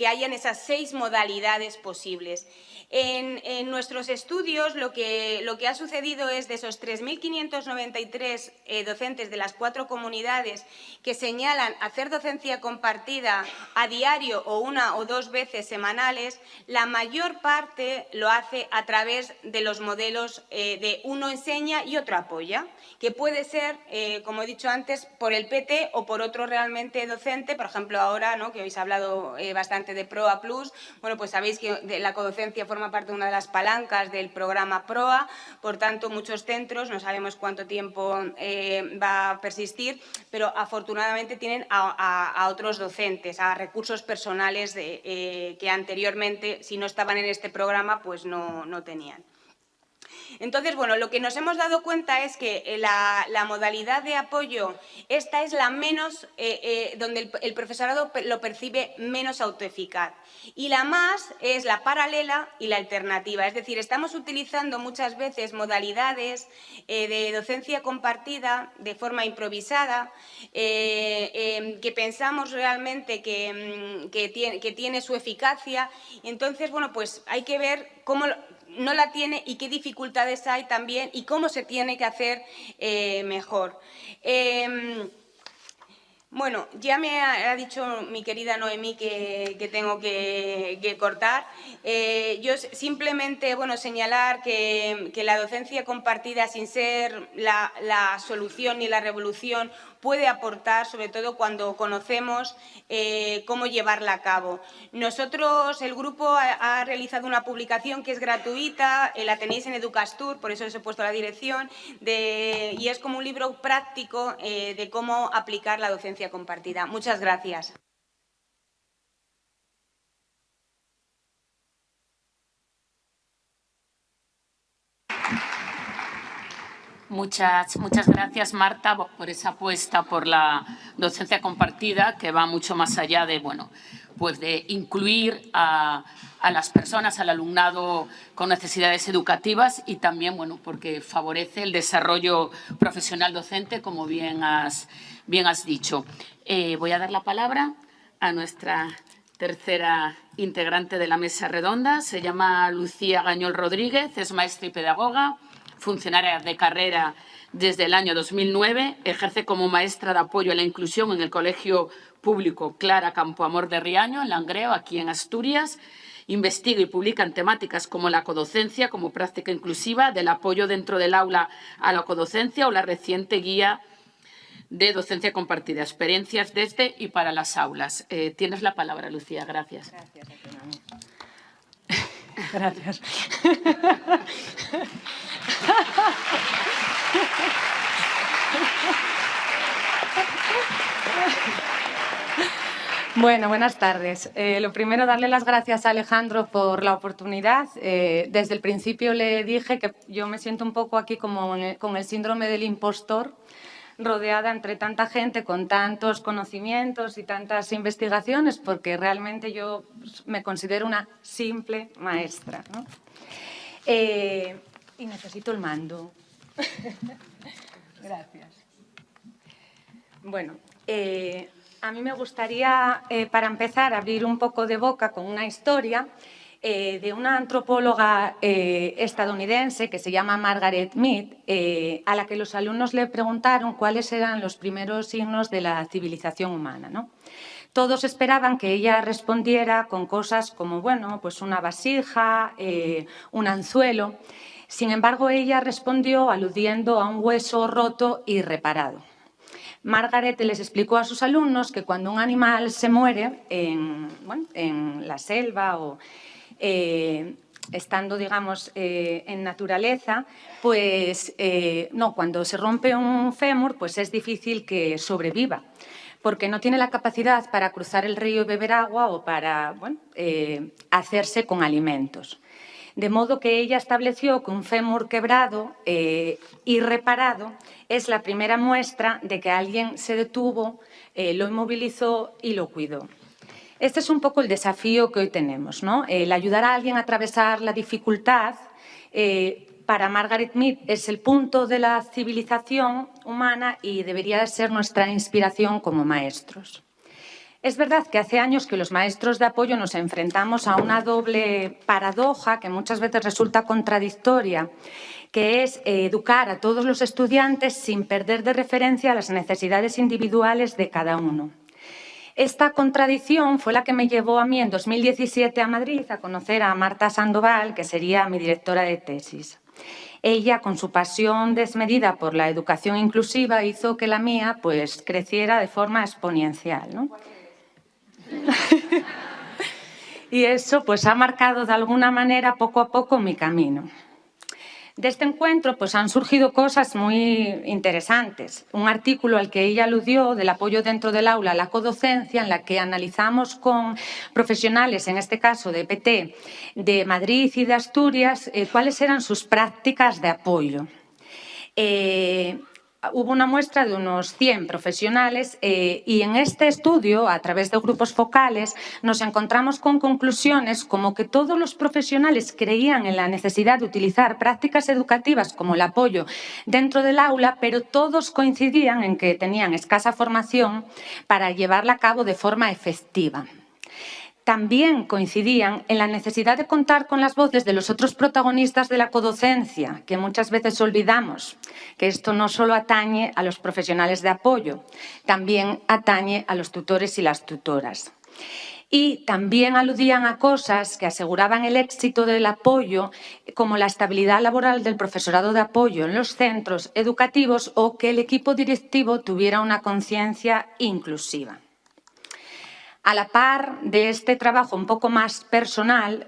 hayan esas 6 modalidades posibles. En nuestros estudios lo que ha sucedido es de esos 3.593 docentes de las 4 comunidades que señalan hacer docencia compartida a diario o 1 o 2 veces semanales, la mayor parte lo hace a través de los modelos de uno enseña y otro apoya, que puede ser, como he dicho antes, por el PT o por otro realmente docente. Por ejemplo, ahora, ¿no?, que habéis hablado bastante de PROA Plus, bueno, pues sabéis que la codocencia forma parte de una de las palancas del programa PROA, por tanto, muchos centros, no sabemos cuánto tiempo va a persistir, pero afortunadamente tienen a otros docentes, a recursos personales que anteriormente, si no estaban en este programa, pues no tenían. Entonces, bueno, lo que nos hemos dado cuenta es que la modalidad de apoyo, esta es la menos, donde el profesorado lo percibe menos autoeficaz. Y la más es la paralela y la alternativa. Es decir, estamos utilizando muchas veces modalidades de docencia compartida de forma improvisada, que pensamos realmente que tiene su eficacia. Entonces, bueno, pues hay que ver cómo no la tiene y qué dificultades hay también y cómo se tiene que hacer mejor. Bueno, ya me ha dicho mi querida Noemí que tengo que cortar. Yo simplemente, bueno, señalar que la docencia compartida, sin ser la solución ni la revolución, puede aportar, sobre todo cuando conocemos cómo llevarla a cabo. Nosotros, el grupo, ha realizado una publicación que es gratuita, la tenéis en Educastur, por eso os he puesto la dirección, y es como un libro práctico de cómo aplicar la docencia compartida. Muchas gracias. Muchas gracias, Marta, por esa apuesta por la docencia compartida, que va mucho más allá de, bueno, pues de incluir a las personas, al alumnado con necesidades educativas, y también, bueno, porque favorece el desarrollo profesional docente, como bien has dicho. Voy a dar la palabra a nuestra tercera integrante de la mesa redonda. Se llama Lucía Gañol Rodríguez, es maestra y pedagoga, funcionaria de carrera desde el año 2009, ejerce como maestra de apoyo a la inclusión en el Colegio Público Clara Campoamor de Riaño, en Langreo, aquí en Asturias. Investiga y publica en temáticas como la codocencia como práctica inclusiva, del apoyo dentro del aula a la codocencia o la reciente guía de docencia compartida, experiencias desde y para las aulas. Tienes la palabra, Lucía. Gracias. Gracias. Gracias. Bueno, buenas tardes. Lo primero, darle las gracias a Alejandro por la oportunidad. Desde el principio le dije que yo me siento un poco aquí como con el síndrome del impostor, rodeada entre tanta gente con tantos conocimientos y tantas investigaciones, porque realmente yo me considero una simple maestra, ¿no? Y necesito el mando. Gracias. Bueno, a mí me gustaría, para empezar, abrir un poco de boca con una historia de una antropóloga estadounidense que se llama Margaret Mead, a la que los alumnos le preguntaron cuáles eran los primeros signos de la civilización humana, ¿no? Todos esperaban que ella respondiera con cosas como, bueno, pues una vasija, un anzuelo. Sin embargo, ella respondió aludiendo a un hueso roto y reparado. Margaret les explicó a sus alumnos que cuando un animal se muere en la selva o estando, digamos, en naturaleza, pues no, cuando se rompe un fémur, pues es difícil que sobreviva, porque no tiene la capacidad para cruzar el río y beber agua o para hacerse con alimentos. De modo que ella estableció que un fémur quebrado y reparado es la primera muestra de que alguien se detuvo, lo inmovilizó y lo cuidó. Este es un poco el desafío que hoy tenemos, ¿no? El ayudar a alguien a atravesar la dificultad, para Margaret Mead es el punto de la civilización humana y debería ser nuestra inspiración como maestros. Es verdad que hace años que los maestros de apoyo nos enfrentamos a una doble paradoja que muchas veces resulta contradictoria, que es educar a todos los estudiantes sin perder de referencia las necesidades individuales de cada uno. Esta contradicción fue la que me llevó a mí en 2017 a Madrid a conocer a Marta Sandoval, que sería mi directora de tesis. Ella, con su pasión desmedida por la educación inclusiva, hizo que la mía pues, creciera de forma exponencial, ¿no? Y eso pues, ha marcado de alguna manera poco a poco mi camino. De este encuentro pues, han surgido cosas muy interesantes. Un artículo al que ella aludió del apoyo dentro del aula a la codocencia, en la que analizamos con profesionales, en este caso de EPT, de Madrid y de Asturias, cuáles eran sus prácticas de apoyo. Hubo una muestra de unos 100 profesionales y en este estudio, a través de grupos focales, nos encontramos con conclusiones como que todos los profesionales creían en la necesidad de utilizar prácticas educativas como el apoyo dentro del aula, pero todos coincidían en que tenían escasa formación para llevarla a cabo de forma efectiva. También coincidían en la necesidad de contar con las voces de los otros protagonistas de la codocencia, que muchas veces olvidamos, que esto no solo atañe a los profesionales de apoyo, también atañe a los tutores y las tutoras. Y también aludían a cosas que aseguraban el éxito del apoyo, como la estabilidad laboral del profesorado de apoyo en los centros educativos o que el equipo directivo tuviera una conciencia inclusiva. A la par de este trabajo un poco más personal,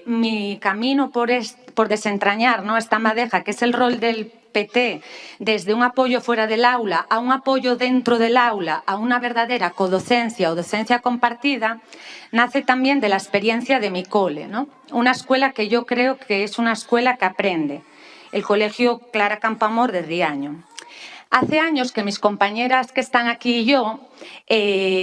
mi camino por desentrañar, ¿no?, esta madeja, que es el rol del PT, desde un apoyo fuera del aula a un apoyo dentro del aula, a una verdadera codocencia o docencia compartida, nace también de la experiencia de mi cole, ¿no? Una escuela que yo creo que es una escuela que aprende, el Colegio Clara Campoamor de Riaño. Hace años que mis compañeras que están aquí y yo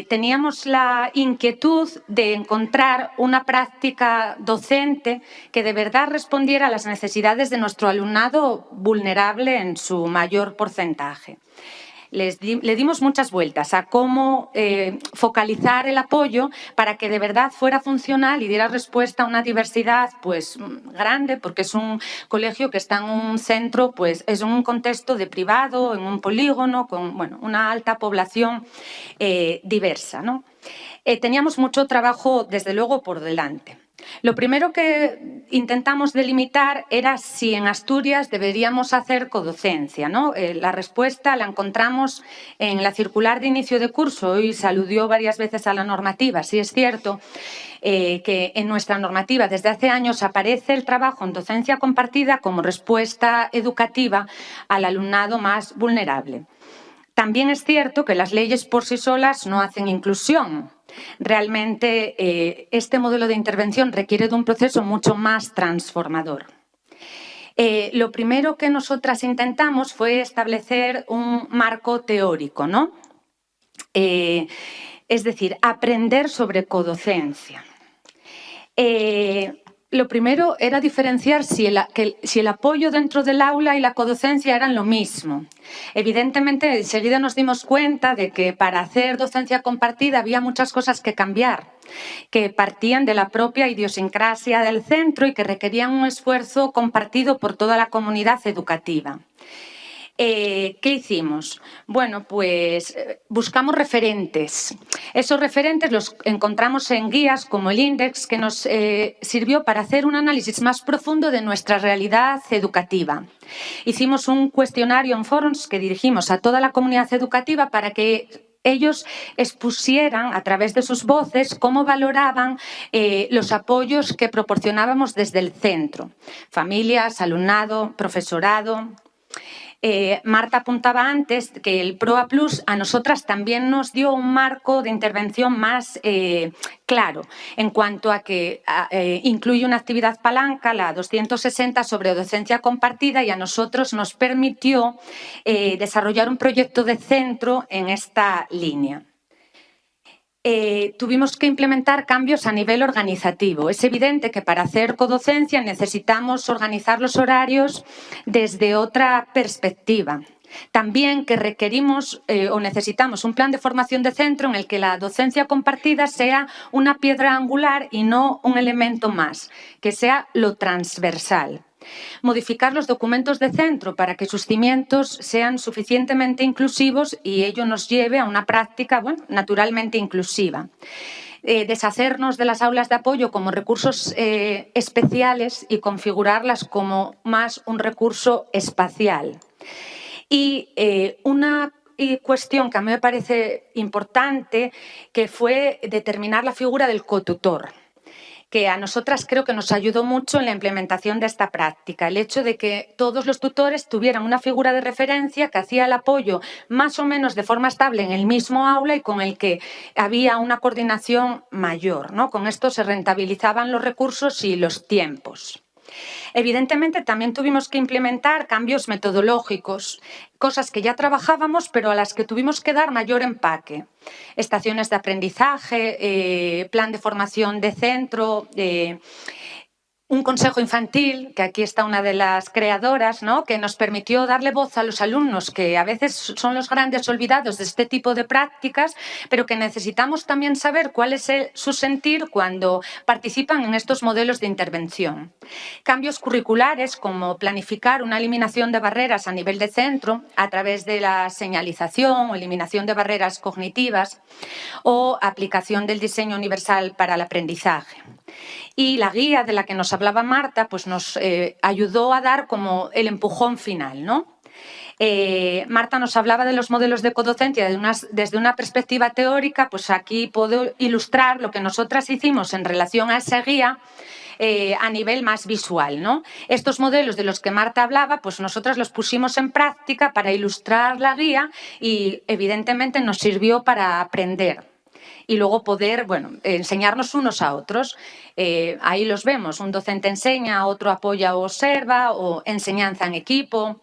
teníamos la inquietud de encontrar una práctica docente que de verdad respondiera a las necesidades de nuestro alumnado vulnerable en su mayor porcentaje. Le dimos muchas vueltas a cómo focalizar el apoyo para que de verdad fuera funcional y diera respuesta a una diversidad pues, grande, porque es un colegio que está en un centro, pues, es un contexto de privado, en un polígono, con bueno, una alta población diversa, ¿no? Teníamos mucho trabajo, desde luego, por delante. Lo primero que intentamos delimitar era si en Asturias deberíamos hacer codocencia, ¿no? La respuesta la encontramos en la circular de inicio de curso y se aludió varias veces a la normativa. Sí es cierto que en nuestra normativa desde hace años aparece el trabajo en docencia compartida como respuesta educativa al alumnado más vulnerable. También es cierto que las leyes por sí solas no hacen inclusión. Realmente este modelo de intervención requiere de un proceso mucho más transformador. Lo primero que nosotras intentamos fue establecer un marco teórico, ¿no? Es decir, aprender sobre codocencia. Lo primero era diferenciar si el apoyo dentro del aula y la codocencia eran lo mismo. Evidentemente, enseguida nos dimos cuenta de que para hacer docencia compartida había muchas cosas que cambiar, que partían de la propia idiosincrasia del centro y que requerían un esfuerzo compartido por toda la comunidad educativa. ¿Qué hicimos? Bueno, pues buscamos referentes. Esos referentes los encontramos en guías como el Index, que nos sirvió para hacer un análisis más profundo de nuestra realidad educativa. Hicimos un cuestionario en forums que dirigimos a toda la comunidad educativa para que ellos expusieran a través de sus voces cómo valoraban los apoyos que proporcionábamos desde el centro. Familias, alumnado, profesorado. Marta apuntaba antes que el PROA Plus a nosotras también nos dio un marco de intervención más claro en cuanto a que incluye una actividad palanca, la 260, sobre docencia compartida, y a nosotros nos permitió desarrollar un proyecto de centro en esta línea. Tuvimos que implementar cambios a nivel organizativo. Es evidente que para hacer codocencia necesitamos organizar los horarios desde otra perspectiva. También que requerimos o necesitamos un plan de formación de centro en el que la docencia compartida sea una piedra angular y no un elemento más, que sea lo transversal. Modificar los documentos de centro para que sus cimientos sean suficientemente inclusivos y ello nos lleve a una práctica, bueno, naturalmente inclusiva. Deshacernos de las aulas de apoyo como recursos especiales y configurarlas como más un recurso espacial. Y una cuestión que a mí me parece importante, que fue determinar la figura del cotutor, que a nosotras creo que nos ayudó mucho en la implementación de esta práctica. El hecho de que todos los tutores tuvieran una figura de referencia que hacía el apoyo más o menos de forma estable en el mismo aula y con el que había una coordinación mayor, ¿no? Con esto se rentabilizaban los recursos y los tiempos. Evidentemente, también tuvimos que implementar cambios metodológicos, cosas que ya trabajábamos, pero a las que tuvimos que dar mayor empaque. Estaciones de aprendizaje, plan de formación de centro, un consejo infantil, que aquí está una de las creadoras, ¿no?, que nos permitió darle voz a los alumnos, que a veces son los grandes olvidados de este tipo de prácticas, pero que necesitamos también saber cuál es su sentir cuando participan en estos modelos de intervención. Cambios curriculares, como planificar una eliminación de barreras a nivel de centro a través de la señalización o eliminación de barreras cognitivas, o aplicación del diseño universal para el aprendizaje. Y la guía de la que nos hablaba Marta, pues nos ayudó a dar como el empujón final, ¿no? Marta nos hablaba de los modelos de codocencia desde una perspectiva teórica. Pues aquí puedo ilustrar lo que nosotras hicimos en relación a esa guía a nivel más visual, ¿no? Estos modelos de los que Marta hablaba, pues nosotras los pusimos en práctica para ilustrar la guía y evidentemente nos sirvió para aprender. Y luego poder, bueno, enseñarnos unos a otros. Ahí los vemos, un docente enseña, otro apoya o observa, o enseñanza en equipo,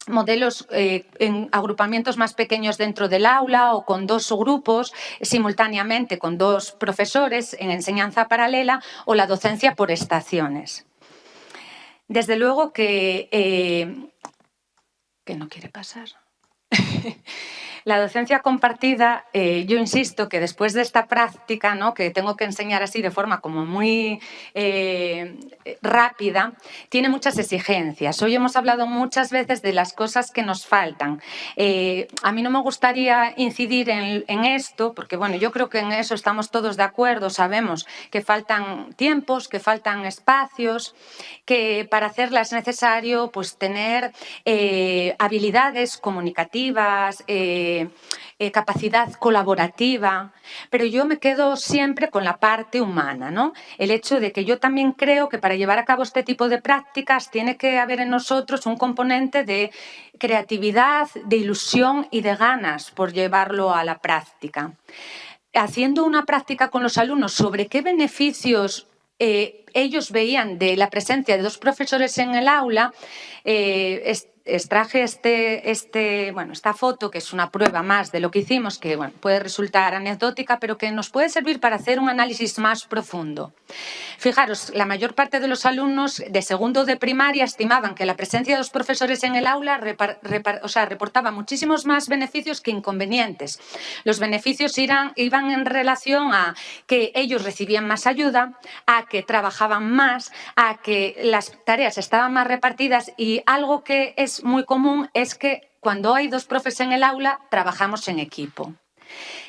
modelos en agrupamientos más pequeños dentro del aula o con 2 grupos simultáneamente con 2 profesores en enseñanza paralela, o la docencia por estaciones. Desde luego que no quiere pasar. La docencia compartida, yo insisto que después de esta práctica, ¿no?, que tengo que enseñar así de forma como muy rápida, tiene muchas exigencias. Hoy hemos hablado muchas veces de las cosas que nos faltan. A mí no me gustaría incidir en esto, porque bueno, yo creo que en eso estamos todos de acuerdo. Sabemos que faltan tiempos, que faltan espacios, que para hacerla es necesario pues tener habilidades comunicativas, capacidad colaborativa, pero yo me quedo siempre con la parte humana, ¿no? El hecho de que yo también creo que para llevar a cabo este tipo de prácticas tiene que haber en nosotros un componente de creatividad, de ilusión y de ganas por llevarlo a la práctica. Haciendo una práctica con los alumnos sobre qué beneficios ellos veían de la presencia de 2 profesores en el aula, extraje esta foto, que es una prueba más de lo que hicimos, que bueno, puede resultar anecdótica, pero que nos puede servir para hacer un análisis más profundo. Fijaros, la mayor parte de los alumnos de segundo de primaria estimaban que la presencia de 2 profesores en el aula reportaba muchísimos más beneficios que inconvenientes. Los beneficios iban en relación a que ellos recibían más ayuda, a que trabajaban más, a que las tareas estaban más repartidas, y algo que es muy común es que cuando hay 2 profes en el aula trabajamos en equipo.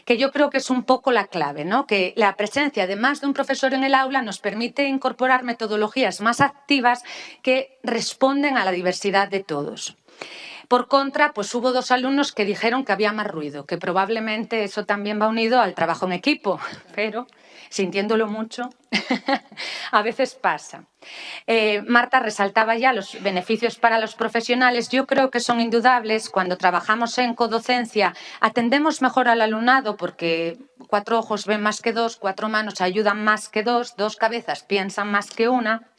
Que yo creo que es un poco la clave, ¿no? Que la presencia de más de un profesor en el aula nos permite incorporar metodologías más activas que responden a la diversidad de todos. Por contra, pues hubo 2 alumnos que dijeron que había más ruido, que probablemente eso también va unido al trabajo en equipo, pero sintiéndolo mucho, a veces pasa. Marta resaltaba ya los beneficios para los profesionales. Yo creo que son indudables. Cuando trabajamos en codocencia, atendemos mejor al alumnado porque 4 ojos ven más que 2, 4 manos ayudan más que 2, 2 cabezas piensan más que una.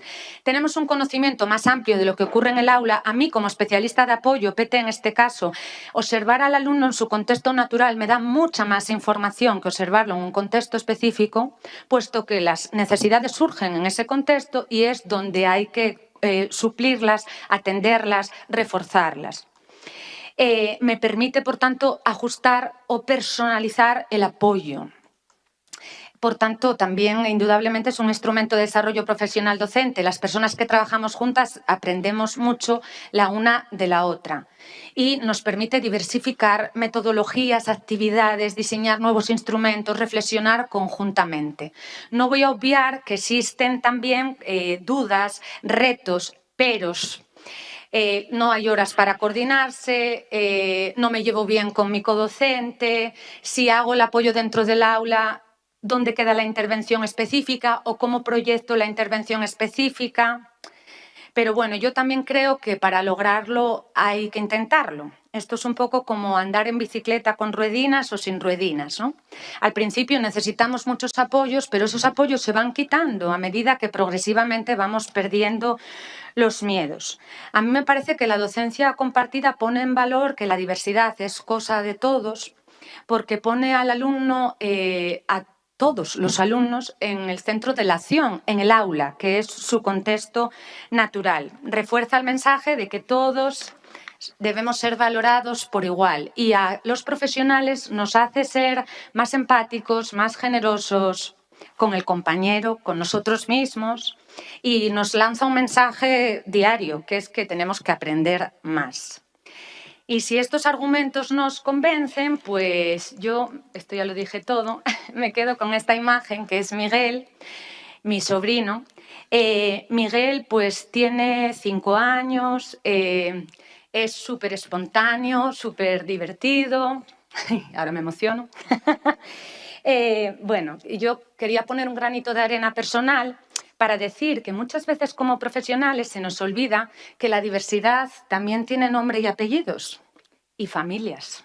Tenemos un conocimiento más amplio de lo que ocurre en el aula. A mí, como especialista de apoyo, PT en este caso, observar al alumno en su contexto natural me da mucha más información que observarlo en un contexto específico, puesto que las necesidades surgen en ese contexto y es donde hay que suplirlas, atenderlas, reforzarlas. Me permite, por tanto, ajustar o personalizar el apoyo. Por tanto, también indudablemente es un instrumento de desarrollo profesional docente. Las personas que trabajamos juntas aprendemos mucho la una de la otra y nos permite diversificar metodologías, actividades, diseñar nuevos instrumentos, reflexionar conjuntamente. No voy a obviar que existen también dudas, retos, peros. No hay horas para coordinarse, no me llevo bien con mi codocente, si hago el apoyo dentro del aula, ¿dónde queda la intervención específica o cómo proyecto la intervención específica? Pero bueno, yo también creo que para lograrlo hay que intentarlo. Esto es un poco como andar en bicicleta con ruedinas o sin ruedinas, ¿no? Al principio necesitamos muchos apoyos, pero esos apoyos se van quitando a medida que progresivamente vamos perdiendo los miedos. A mí me parece que la docencia compartida pone en valor que la diversidad es cosa de todos, porque pone al alumno, a todos los alumnos, en el centro de la acción, en el aula, que es su contexto natural. Refuerza el mensaje de que todos debemos ser valorados por igual y a los profesionales nos hace ser más empáticos, más generosos con el compañero, con nosotros mismos y nos lanza un mensaje diario, que es que tenemos que aprender más. Y si estos argumentos nos convencen, pues yo, esto ya lo dije todo, me quedo con esta imagen que es Miguel, mi sobrino. Miguel pues tiene 5 años, es súper espontáneo, súper divertido. Ahora me emociono. Bueno, yo quería poner un granito de arena personal para decir que muchas veces como profesionales se nos olvida que la diversidad también tiene nombre y apellidos y familias.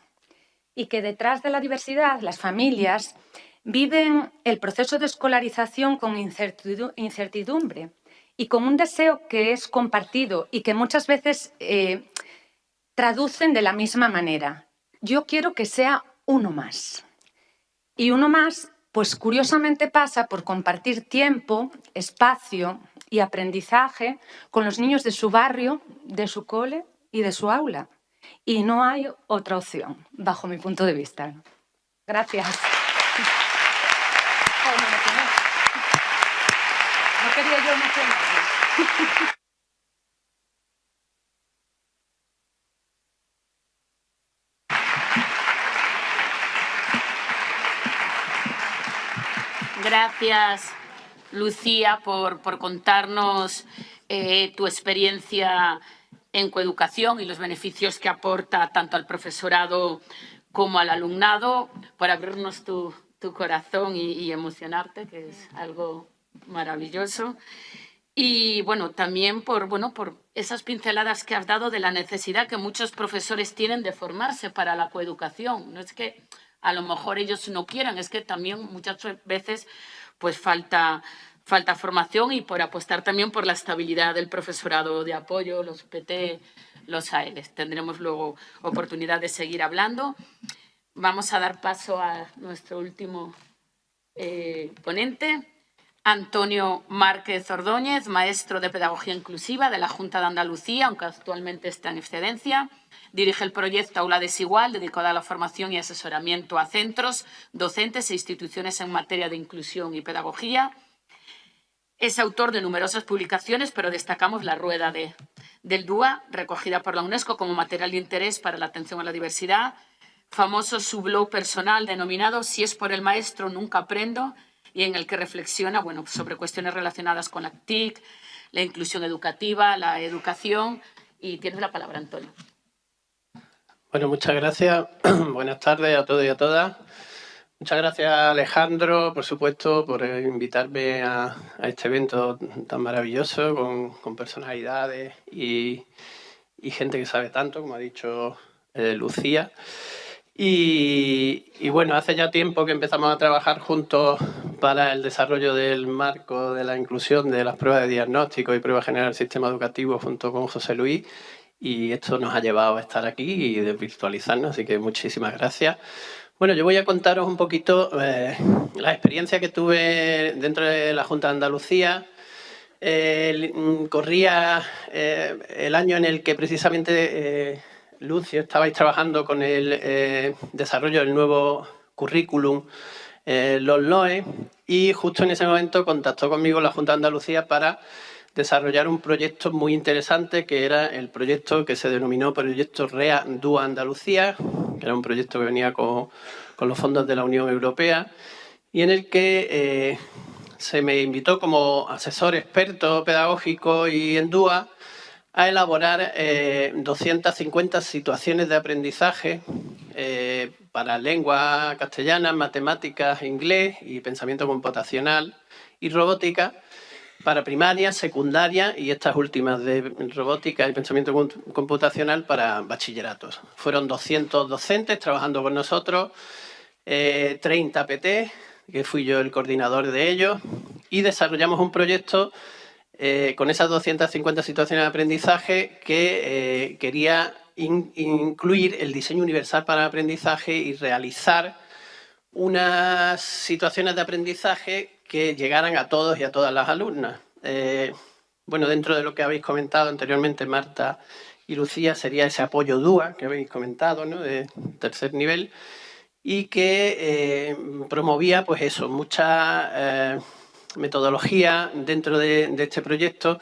Y que detrás de la diversidad, las familias viven el proceso de escolarización con incertidumbre y con un deseo que es compartido y que muchas veces traducen de la misma manera. Yo quiero que sea uno más. Y uno más, pues curiosamente pasa por compartir tiempo, espacio y aprendizaje con los niños de su barrio, de su cole y de su aula. Y no hay otra opción, bajo mi punto de vista. Gracias. No quería yo emocionarme. Gracias, Lucía, por contarnos tu experiencia en coeducación y los beneficios que aporta tanto al profesorado como al alumnado, por abrirnos tu corazón y emocionarte, que es algo maravilloso. Y bueno, también por esas pinceladas que has dado de la necesidad que muchos profesores tienen de formarse para la coeducación. No es que a lo mejor ellos no quieran, es que también muchas veces pues falta formación y por apostar también por la estabilidad del profesorado de apoyo, los PT, los AELs. Tendremos luego oportunidad de seguir hablando. Vamos a dar paso a nuestro último ponente, Antonio Márquez Ordóñez, maestro de Pedagogía Inclusiva de la Junta de Andalucía, aunque actualmente está en excedencia. Dirige el proyecto Aula Desigual, dedicado a la formación y asesoramiento a centros, docentes e instituciones en materia de inclusión y pedagogía. Es autor de numerosas publicaciones, pero destacamos la Rueda del DUA, recogida por la UNESCO como material de interés para la atención a la diversidad. Famoso su blog personal denominado Si es por el maestro, nunca aprendo, y en el que reflexiona sobre cuestiones relacionadas con la TIC, la inclusión educativa, la educación. Y tienes la palabra, Antonio. Bueno, muchas gracias. Buenas tardes a todos y a todas. Muchas gracias, Alejandro, por supuesto, por invitarme a este evento tan maravilloso, con personalidades y gente que sabe tanto, como ha dicho Lucía. Y bueno, hace ya tiempo que empezamos a trabajar juntos para el desarrollo del marco de la inclusión de las pruebas de diagnóstico y pruebas generales del sistema educativo junto con José Luis. Y esto nos ha llevado a estar aquí y de virtualizarnos, así que muchísimas gracias. Bueno, yo voy a contaros un poquito la experiencia que tuve dentro de la Junta de Andalucía. Corría el año en el que precisamente Lucio estabais trabajando con el desarrollo del nuevo currículum LOE, y justo en ese momento contactó conmigo la Junta de Andalucía para desarrollar un proyecto muy interesante, que era el proyecto que se denominó Proyecto REA DUA Andalucía, que era un proyecto que venía con los fondos de la Unión Europea, y en el que se me invitó como asesor experto pedagógico y en DUA a elaborar 250 situaciones de aprendizaje para lengua castellana, matemáticas, inglés y pensamiento computacional y robótica, para primaria, secundaria y estas últimas de robótica y pensamiento computacional para bachilleratos. Fueron 200 docentes trabajando con nosotros, 30 PT, que fui yo el coordinador de ellos, y desarrollamos un proyecto con esas 250 situaciones de aprendizaje que quería incluir el diseño universal para el aprendizaje y realizar unas situaciones de aprendizaje que llegaran a todos y a todas las alumnas. Bueno, dentro de lo que habéis comentado anteriormente, Marta y Lucía, sería ese apoyo DUA que habéis comentado, ¿no?, de tercer nivel, y que promovía, pues eso, mucha metodología dentro de este proyecto,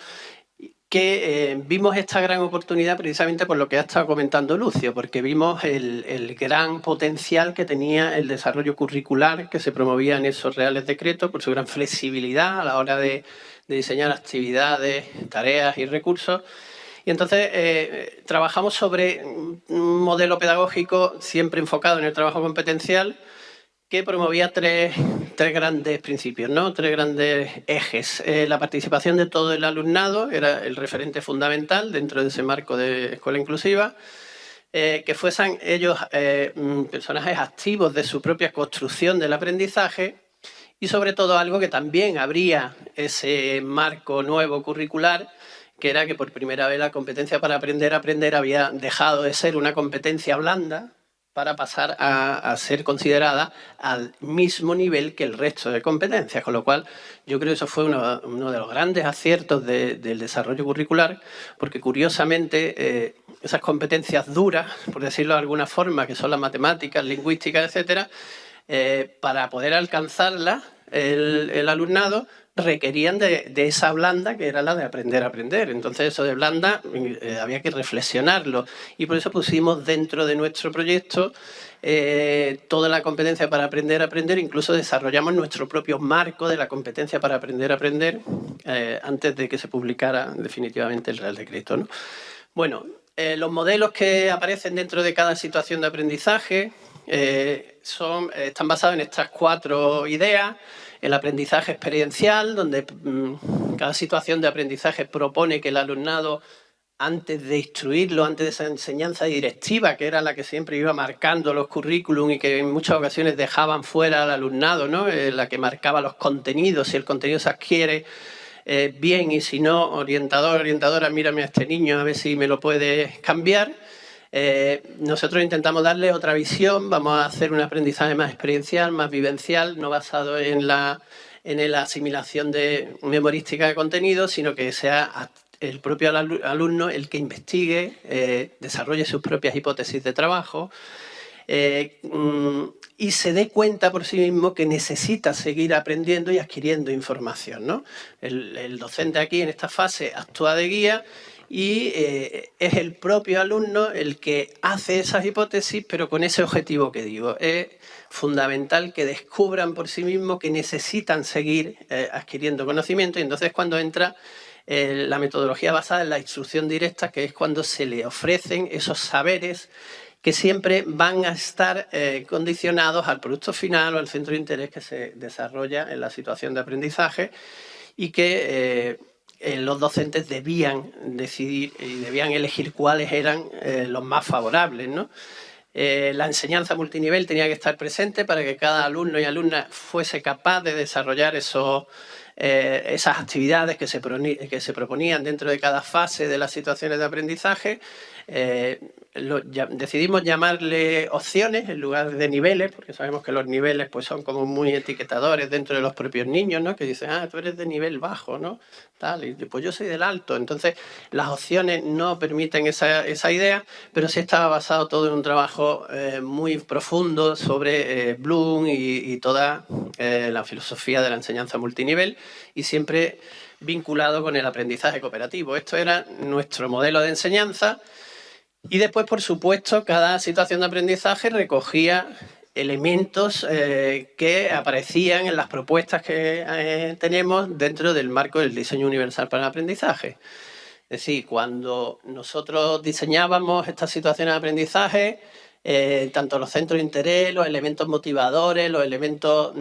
que vimos esta gran oportunidad precisamente por lo que ha estado comentando Lucio, porque vimos el gran potencial que tenía el desarrollo curricular que se promovía en esos reales decretos, por su gran flexibilidad a la hora de diseñar actividades, tareas y recursos. Y entonces trabajamos sobre un modelo pedagógico siempre enfocado en el trabajo competencial, que promovía tres grandes principios, ¿no?, tres grandes ejes. La participación de todo el alumnado era el referente fundamental dentro de ese marco de escuela inclusiva, que fuesen ellos personajes activos de su propia construcción del aprendizaje, y sobre todo algo que también abría ese marco nuevo curricular, que era que por primera vez la competencia para aprender a aprender había dejado de ser una competencia blanda para pasar a ser considerada al mismo nivel que el resto de competencias, con lo cual yo creo que eso fue uno de los grandes aciertos del desarrollo curricular, porque curiosamente esas competencias duras, por decirlo de alguna forma, que son las matemáticas, lingüísticas, etcétera, para poder alcanzarlas el alumnado requerían de esa blanda, que era la de aprender a aprender. Entonces eso de blanda había que reflexionarlo, y por eso pusimos dentro de nuestro proyecto toda la competencia para aprender a aprender. Incluso desarrollamos nuestro propio marco de la competencia para aprender a aprender antes de que se publicara definitivamente el Real Decreto, ¿no? Bueno, los modelos que aparecen dentro de cada situación de aprendizaje están basados en estas 4 ideas. El aprendizaje experiencial, donde cada situación de aprendizaje propone que el alumnado, antes de instruirlo, antes de esa enseñanza directiva, que era la que siempre iba marcando los currículum y que en muchas ocasiones dejaban fuera al alumnado, ¿no?, la que marcaba los contenidos, si el contenido se adquiere bien, y si no, orientador, orientadora, mírame a este niño a ver si me lo puedes cambiar. Nosotros intentamos darle otra visión, vamos a hacer un aprendizaje más experiencial, más vivencial, no basado en la asimilación de memorística de contenido, sino que sea el propio alumno el que investigue, desarrolle sus propias hipótesis de trabajo y se dé cuenta por sí mismo que necesita seguir aprendiendo y adquiriendo información, ¿no? El docente aquí en esta fase actúa de guía, y es el propio alumno el que hace esas hipótesis, pero con ese objetivo que digo. Es fundamental que descubran por sí mismos que necesitan seguir adquiriendo conocimiento, y entonces cuando entra la metodología basada en la instrucción directa, que es cuando se le ofrecen esos saberes que siempre van a estar condicionados al producto final o al centro de interés que se desarrolla en la situación de aprendizaje y que los docentes debían decidir y debían elegir cuáles eran los más favorables, ¿no? La enseñanza multinivel tenía que estar presente para que cada alumno y alumna fuese capaz de desarrollar esas actividades que se proponían dentro de cada fase de las situaciones de aprendizaje. Decidimos llamarle opciones en lugar de niveles, porque sabemos que los niveles pues, son como muy etiquetadores dentro de los propios niños, ¿no? Que dicen, tú eres de nivel bajo, ¿no? Tal, y pues yo soy del alto. Entonces, las opciones no permiten esa idea, pero sí estaba basado todo en un trabajo muy profundo sobre Bloom y toda la filosofía de la enseñanza multinivel, y siempre vinculado con el aprendizaje cooperativo. Esto era nuestro modelo de enseñanza. Y después, por supuesto, cada situación de aprendizaje recogía elementos que aparecían en las propuestas que tenemos dentro del marco del diseño universal para el aprendizaje. Es decir, cuando nosotros diseñábamos estas situaciones de aprendizaje, tanto los centros de interés, los elementos motivadores, los elementos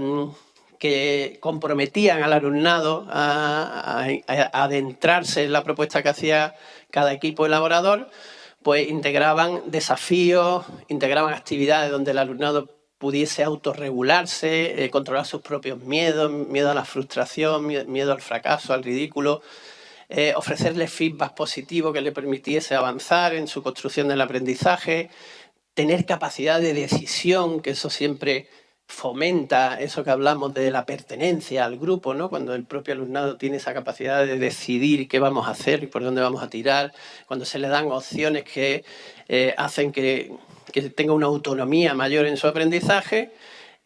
que comprometían al alumnado a adentrarse en la propuesta que hacía cada equipo elaborador, pues integraban desafíos, integraban actividades donde el alumnado pudiese autorregularse, controlar sus propios miedos, miedo a la frustración, miedo al fracaso, al ridículo, ofrecerle feedback positivo que le permitiese avanzar en su construcción del aprendizaje, tener capacidad de decisión, que eso siempre fomenta eso que hablamos de la pertenencia al grupo, ¿no? Cuando el propio alumnado tiene esa capacidad de decidir qué vamos a hacer y por dónde vamos a tirar, cuando se le dan opciones que hacen que tenga una autonomía mayor en su aprendizaje,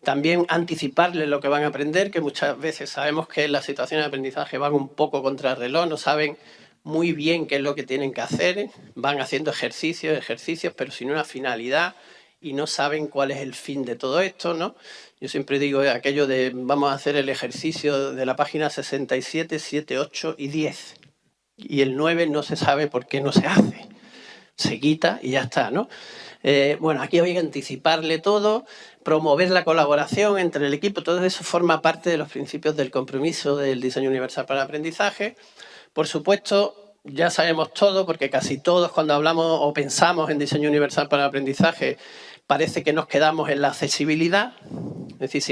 también anticiparles lo que van a aprender, que muchas veces sabemos que en las situaciones de aprendizaje van un poco contra el reloj, no saben muy bien qué es lo que tienen que hacer, van haciendo ejercicios, pero sin una finalidad, y no saben cuál es el fin de todo esto, ¿no? Yo siempre digo aquello de vamos a hacer el ejercicio de la página 67, 7, 8 y 10. Y el 9 no se sabe por qué no se hace. Se quita y ya está, ¿no? Bueno, aquí había que anticiparle todo, promover la colaboración entre el equipo, todo eso forma parte de los principios del compromiso del diseño universal para el aprendizaje. Por supuesto, ya sabemos todo, porque casi todos cuando hablamos o pensamos en diseño universal para el aprendizaje parece que nos quedamos en la accesibilidad. Es decir,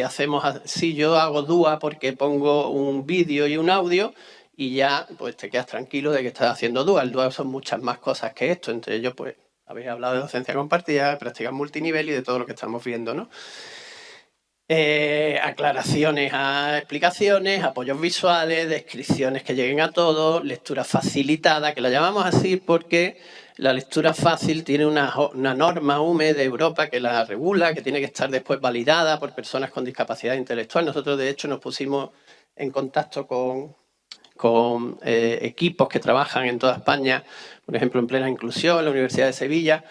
si yo hago DUA porque pongo un vídeo y un audio y ya pues te quedas tranquilo de que estás haciendo DUA. El DUA son muchas más cosas que esto, entre ellos pues habéis hablado de docencia compartida, de prácticas multinivel y de todo lo que estamos viendo, ¿no? Aclaraciones a explicaciones, apoyos visuales, descripciones que lleguen a todos, lectura facilitada, que la llamamos así porque la lectura fácil tiene una norma UME de Europa que la regula, que tiene que estar después validada por personas con discapacidad intelectual. Nosotros, de hecho, nos pusimos en contacto con equipos que trabajan en toda España, por ejemplo, en Plena Inclusión, en la Universidad de Sevilla,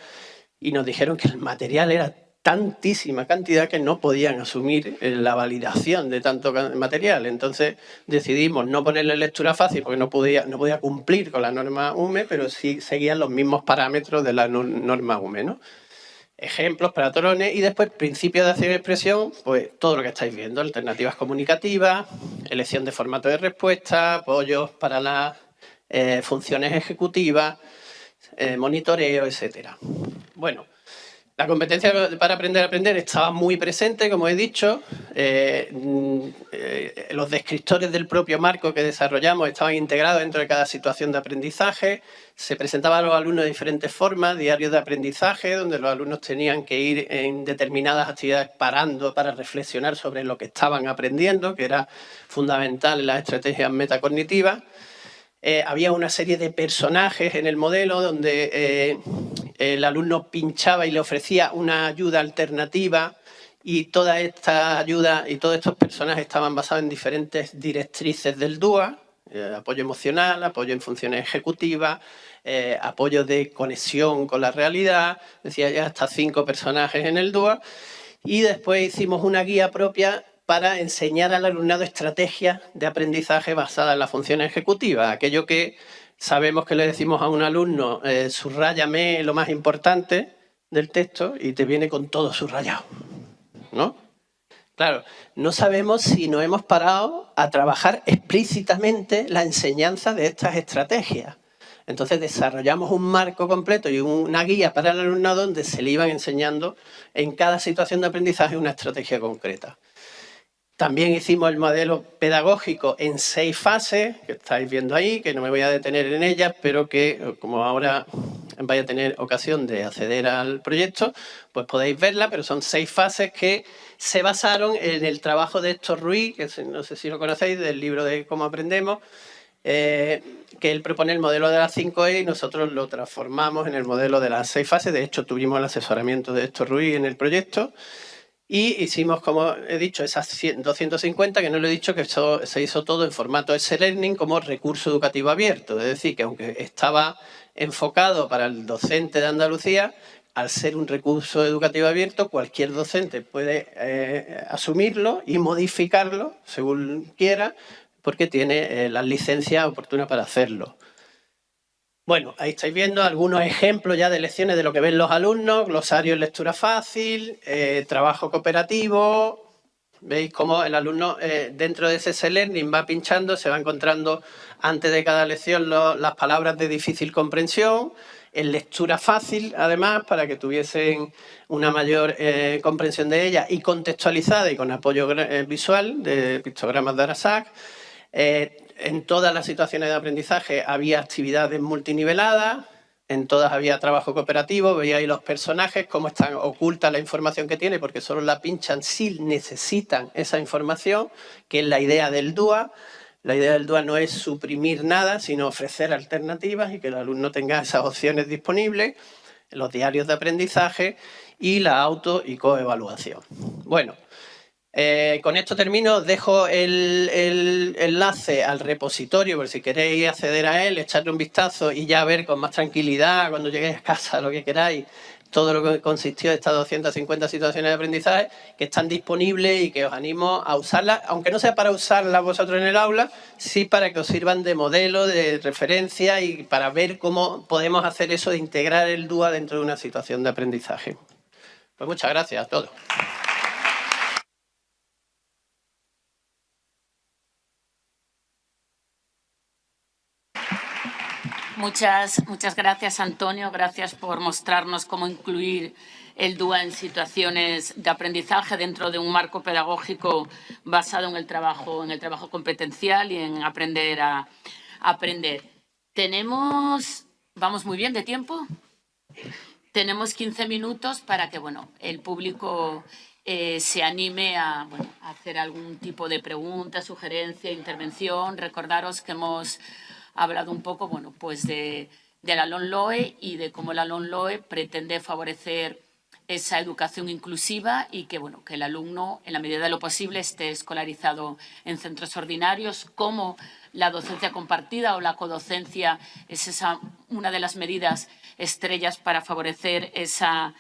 y nos dijeron que el material era tantísima cantidad que no podían asumir la validación de tanto material. Entonces decidimos no ponerle lectura fácil porque no podía cumplir con la norma UME, pero sí seguían los mismos parámetros de la norma UME, ¿no? Ejemplos, patrones y después principios de acción y expresión, pues todo lo que estáis viendo, alternativas comunicativas, elección de formato de respuesta, apoyos para las funciones ejecutivas, monitoreo, etcétera. Bueno, la competencia para aprender a aprender estaba muy presente, como he dicho. Los descriptores del propio marco que desarrollamos estaban integrados dentro de cada situación de aprendizaje. Se presentaban a los alumnos de diferentes formas, diarios de aprendizaje, donde los alumnos tenían que ir en determinadas actividades parando para reflexionar sobre lo que estaban aprendiendo, que era fundamental en las estrategias metacognitivas. Había una serie de personajes en el modelo donde el alumno pinchaba y le ofrecía una ayuda alternativa, y toda esta ayuda y todos estos personajes estaban basados en diferentes directrices del DUA, apoyo emocional, apoyo en funciones ejecutivas, apoyo de conexión con la realidad, decía ya hasta 5 personajes en el DUA, y después hicimos una guía propia para enseñar al alumnado estrategias de aprendizaje basadas en las funciones ejecutivas. Aquello que sabemos que le decimos a un alumno, subráyame lo más importante del texto y te viene con todo subrayado, ¿no? Claro, no sabemos si nos hemos parado a trabajar explícitamente la enseñanza de estas estrategias. Entonces desarrollamos un marco completo y una guía para el alumnado donde se le iban enseñando en cada situación de aprendizaje una estrategia concreta. También hicimos el modelo pedagógico en 6 fases, que estáis viendo ahí, que no me voy a detener en ellas, pero que como ahora vais a tener ocasión de acceder al proyecto, pues podéis verla, pero son 6 fases que se basaron en el trabajo de Héctor Ruiz, que no sé si lo conocéis, del libro de Cómo aprendemos, que él propone el modelo de las 5E y nosotros lo transformamos en el modelo de las 6 fases. De hecho, tuvimos el asesoramiento de Héctor Ruiz en el proyecto. Y hicimos, como he dicho, esas 250, que no lo he dicho, que eso se hizo todo en formato S-Learning como recurso educativo abierto. Es decir, que aunque estaba enfocado para el docente de Andalucía, al ser un recurso educativo abierto, cualquier docente puede asumirlo y modificarlo según quiera, porque tiene las licencias oportunas para hacerlo. Bueno, ahí estáis viendo algunos ejemplos ya de lecciones de lo que ven los alumnos, glosario en lectura fácil, trabajo cooperativo. Veis cómo el alumno dentro de ese S-Learning va pinchando, se va encontrando antes de cada lección las palabras de difícil comprensión, en lectura fácil además para que tuviesen una mayor comprensión de ella y contextualizada y con apoyo visual de pictogramas de Arasac. En todas las situaciones de aprendizaje había actividades multiniveladas, en todas había trabajo cooperativo, veíais los personajes, cómo están oculta la información que tiene, porque solo la pinchan si necesitan esa información, que es la idea del DUA. La idea del DUA no es suprimir nada, sino ofrecer alternativas y que el alumno tenga esas opciones disponibles, los diarios de aprendizaje y la auto y coevaluación. Bueno. Con esto termino, os dejo el enlace al repositorio por si queréis acceder a él, echarle un vistazo y ya ver con más tranquilidad cuando lleguéis a casa, lo que queráis, todo lo que consistió de estas 250 situaciones de aprendizaje que están disponibles y que os animo a usarlas, aunque no sea para usarlas vosotros en el aula, sí para que os sirvan de modelo, de referencia y para ver cómo podemos hacer eso de integrar el DUA dentro de una situación de aprendizaje. Pues muchas gracias a todos. Muchas gracias, Antonio. Gracias por mostrarnos cómo incluir el DUA en situaciones de aprendizaje dentro de un marco pedagógico basado en el trabajo competencial y en aprender a aprender. Vamos muy bien de tiempo. Tenemos 15 minutos para que el público se anime a hacer algún tipo de pregunta, sugerencia, intervención. Recordaros que hemos hablado un poco de la LOMLOE y de cómo la LOMLOE pretende favorecer esa educación inclusiva y que el alumno, en la medida de lo posible, esté escolarizado en centros ordinarios, cómo la docencia compartida o la codocencia es una de las medidas estrellas para favorecer esa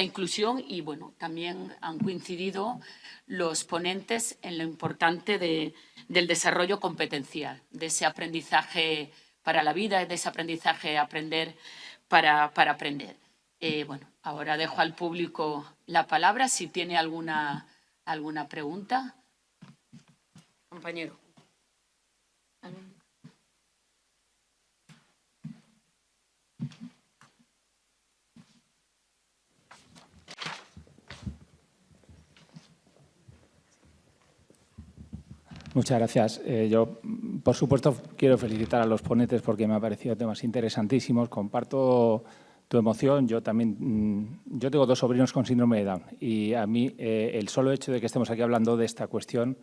inclusión y también han coincidido los ponentes en lo importante del desarrollo competencial, de ese aprendizaje para la vida, de ese aprendizaje aprender para aprender. Ahora dejo al público la palabra si tiene alguna pregunta. Compañero. Muchas gracias. Yo, por supuesto, quiero felicitar a los ponentes porque me han parecido temas interesantísimos. Comparto tu emoción. Yo también, yo tengo 2 sobrinos con síndrome de Down y a mí el solo hecho de que estemos aquí hablando de esta cuestión,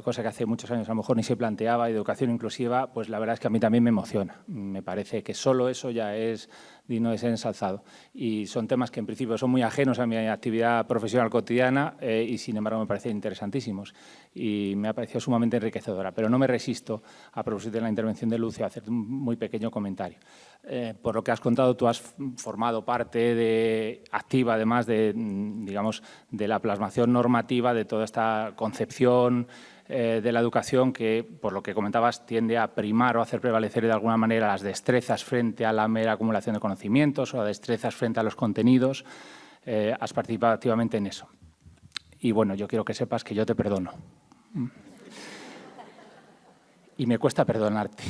cosa que hace muchos años a lo mejor ni se planteaba, educación inclusiva, pues la verdad es que a mí también me emociona. Me parece que solo eso ya es digno de ser ensalzado. Y son temas que en principio son muy ajenos a mi actividad profesional cotidiana y sin embargo me parecen interesantísimos y me ha parecido sumamente enriquecedora. Pero no me resisto, a propósito de la intervención de Lucio, a hacer un muy pequeño comentario. Por lo que has contado, tú has formado parte activa, además de, digamos, de la plasmación normativa de toda esta concepción de la educación que, por lo que comentabas, tiende a primar o hacer prevalecer de alguna manera las destrezas frente a la mera acumulación de conocimientos o las destrezas frente a los contenidos. Has participado activamente en eso. Y bueno, yo quiero que sepas que yo te perdono. Y me cuesta perdonarte,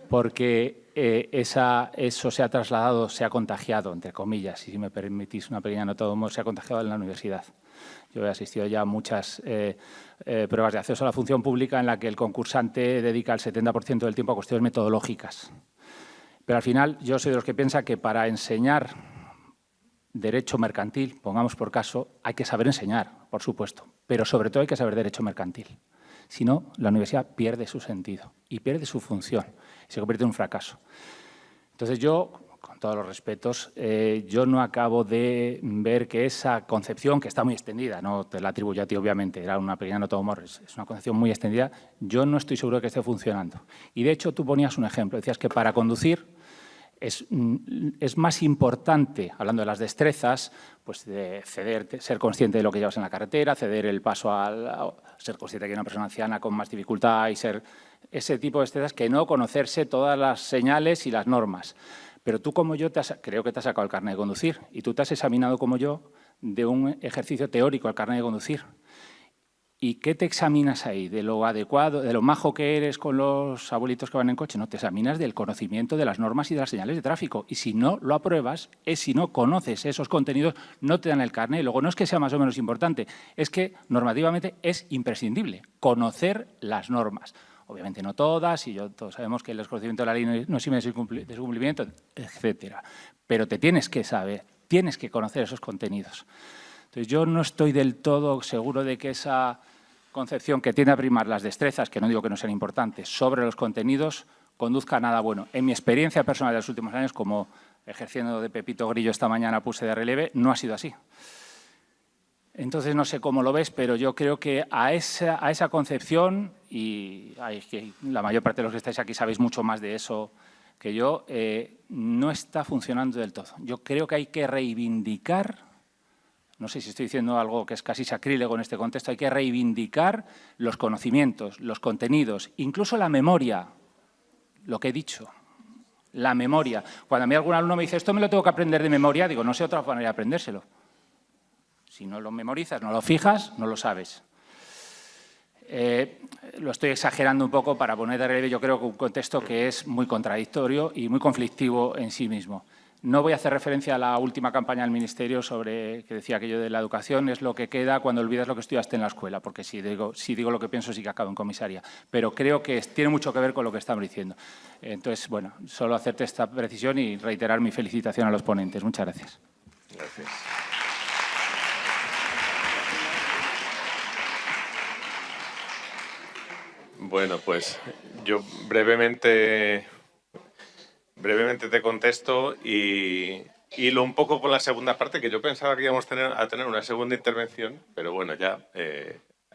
porque eso se ha trasladado, se ha contagiado, entre comillas, y si me permitís una pequeña nota de humor, se ha contagiado en la universidad. Yo he asistido ya a muchas pruebas de acceso a la función pública en la que el concursante dedica el 70% del tiempo a cuestiones metodológicas. Pero al final yo soy de los que piensa que para enseñar derecho mercantil, pongamos por caso, hay que saber enseñar, por supuesto, pero sobre todo hay que saber derecho mercantil. Si no, la universidad pierde su sentido y pierde su función y se convierte en un fracaso. Entonces yo, con todos los respetos, yo no acabo de ver que esa concepción, que está muy extendida, no te la atribuyo a ti obviamente, era una pequeña nota de humor, es una concepción muy extendida, yo no estoy seguro de que esté funcionando. Y de hecho tú ponías un ejemplo, decías que para conducir es más importante, hablando de las destrezas, pues de ceder, ser consciente de lo que llevas en la carretera, ceder el paso ser consciente de que hay una persona anciana con más dificultad y ser ese tipo de destrezas que no conocerse todas las señales y las normas. Pero tú como yo creo que te has sacado el carnet de conducir y tú te has examinado como yo de un ejercicio teórico al carnet de conducir. ¿Y qué te examinas ahí? ¿De lo adecuado, de lo majo que eres con los abuelitos que van en coche? No, te examinas del conocimiento de las normas y de las señales de tráfico. Y si no lo apruebas, es si no conoces esos contenidos, no te dan el carnet. Luego, no es que sea más o menos importante, es que normativamente es imprescindible conocer las normas. Obviamente no todas, y todos sabemos que el desconocimiento de la ley no exime de su cumplimiento, etcétera. Pero te tienes que saber, tienes que conocer esos contenidos. Entonces, yo no estoy del todo seguro de que esa concepción que tiende a primar las destrezas, que no digo que no sean importantes, sobre los contenidos, conduzca a nada bueno. En mi experiencia personal de los últimos años, como ejerciendo de Pepito Grillo esta mañana puse de relieve, no ha sido así. Entonces, no sé cómo lo ves, pero yo creo que a esa concepción, y la mayor parte de los que estáis aquí sabéis mucho más de eso que yo, no está funcionando del todo. Yo creo que hay que reivindicar. No sé si estoy diciendo algo que es casi sacrílego en este contexto, hay que reivindicar los conocimientos, los contenidos, incluso la memoria, lo que he dicho, la memoria. Cuando a mí algún alumno me dice, esto me lo tengo que aprender de memoria, digo, no sé otra manera de aprendérselo. Si no lo memorizas, no lo fijas, no lo sabes. Lo estoy exagerando un poco para poner de relieve, yo creo que un contexto que es muy contradictorio y muy conflictivo en sí mismo. No voy a hacer referencia a la última campaña del Ministerio sobre que decía aquello de la educación es lo que queda cuando olvidas lo que estudiaste en la escuela, porque si digo lo que pienso sí que acabo en comisaría. Pero creo que tiene mucho que ver con lo que estamos diciendo. Entonces, bueno, solo hacerte esta precisión y reiterar mi felicitación a los ponentes. Muchas gracias. Gracias. Bueno, pues yo brevemente te contesto y hilo un poco con la segunda parte, que yo pensaba que íbamos a tener una segunda intervención, pero bueno, ya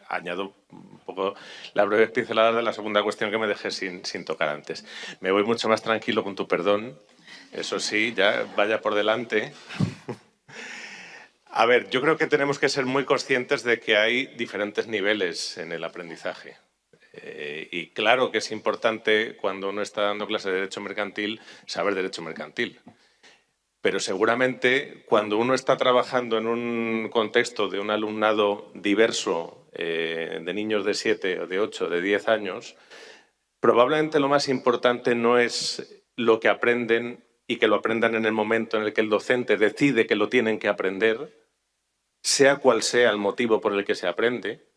añado un poco las breves pinceladas de la segunda cuestión que me dejé sin tocar antes. Me voy mucho más tranquilo con tu perdón, eso sí, ya vaya por delante. A ver, yo creo que tenemos que ser muy conscientes de que hay diferentes niveles en el aprendizaje. Y claro que es importante, cuando uno está dando clase de Derecho Mercantil, saber Derecho Mercantil. Pero seguramente, cuando uno está trabajando en un contexto de un alumnado diverso, de niños de 7, de 8, de 10 años, probablemente lo más importante no es lo que aprenden y que lo aprendan en el momento en el que el docente decide que lo tienen que aprender, sea cual sea el motivo por el que se aprende,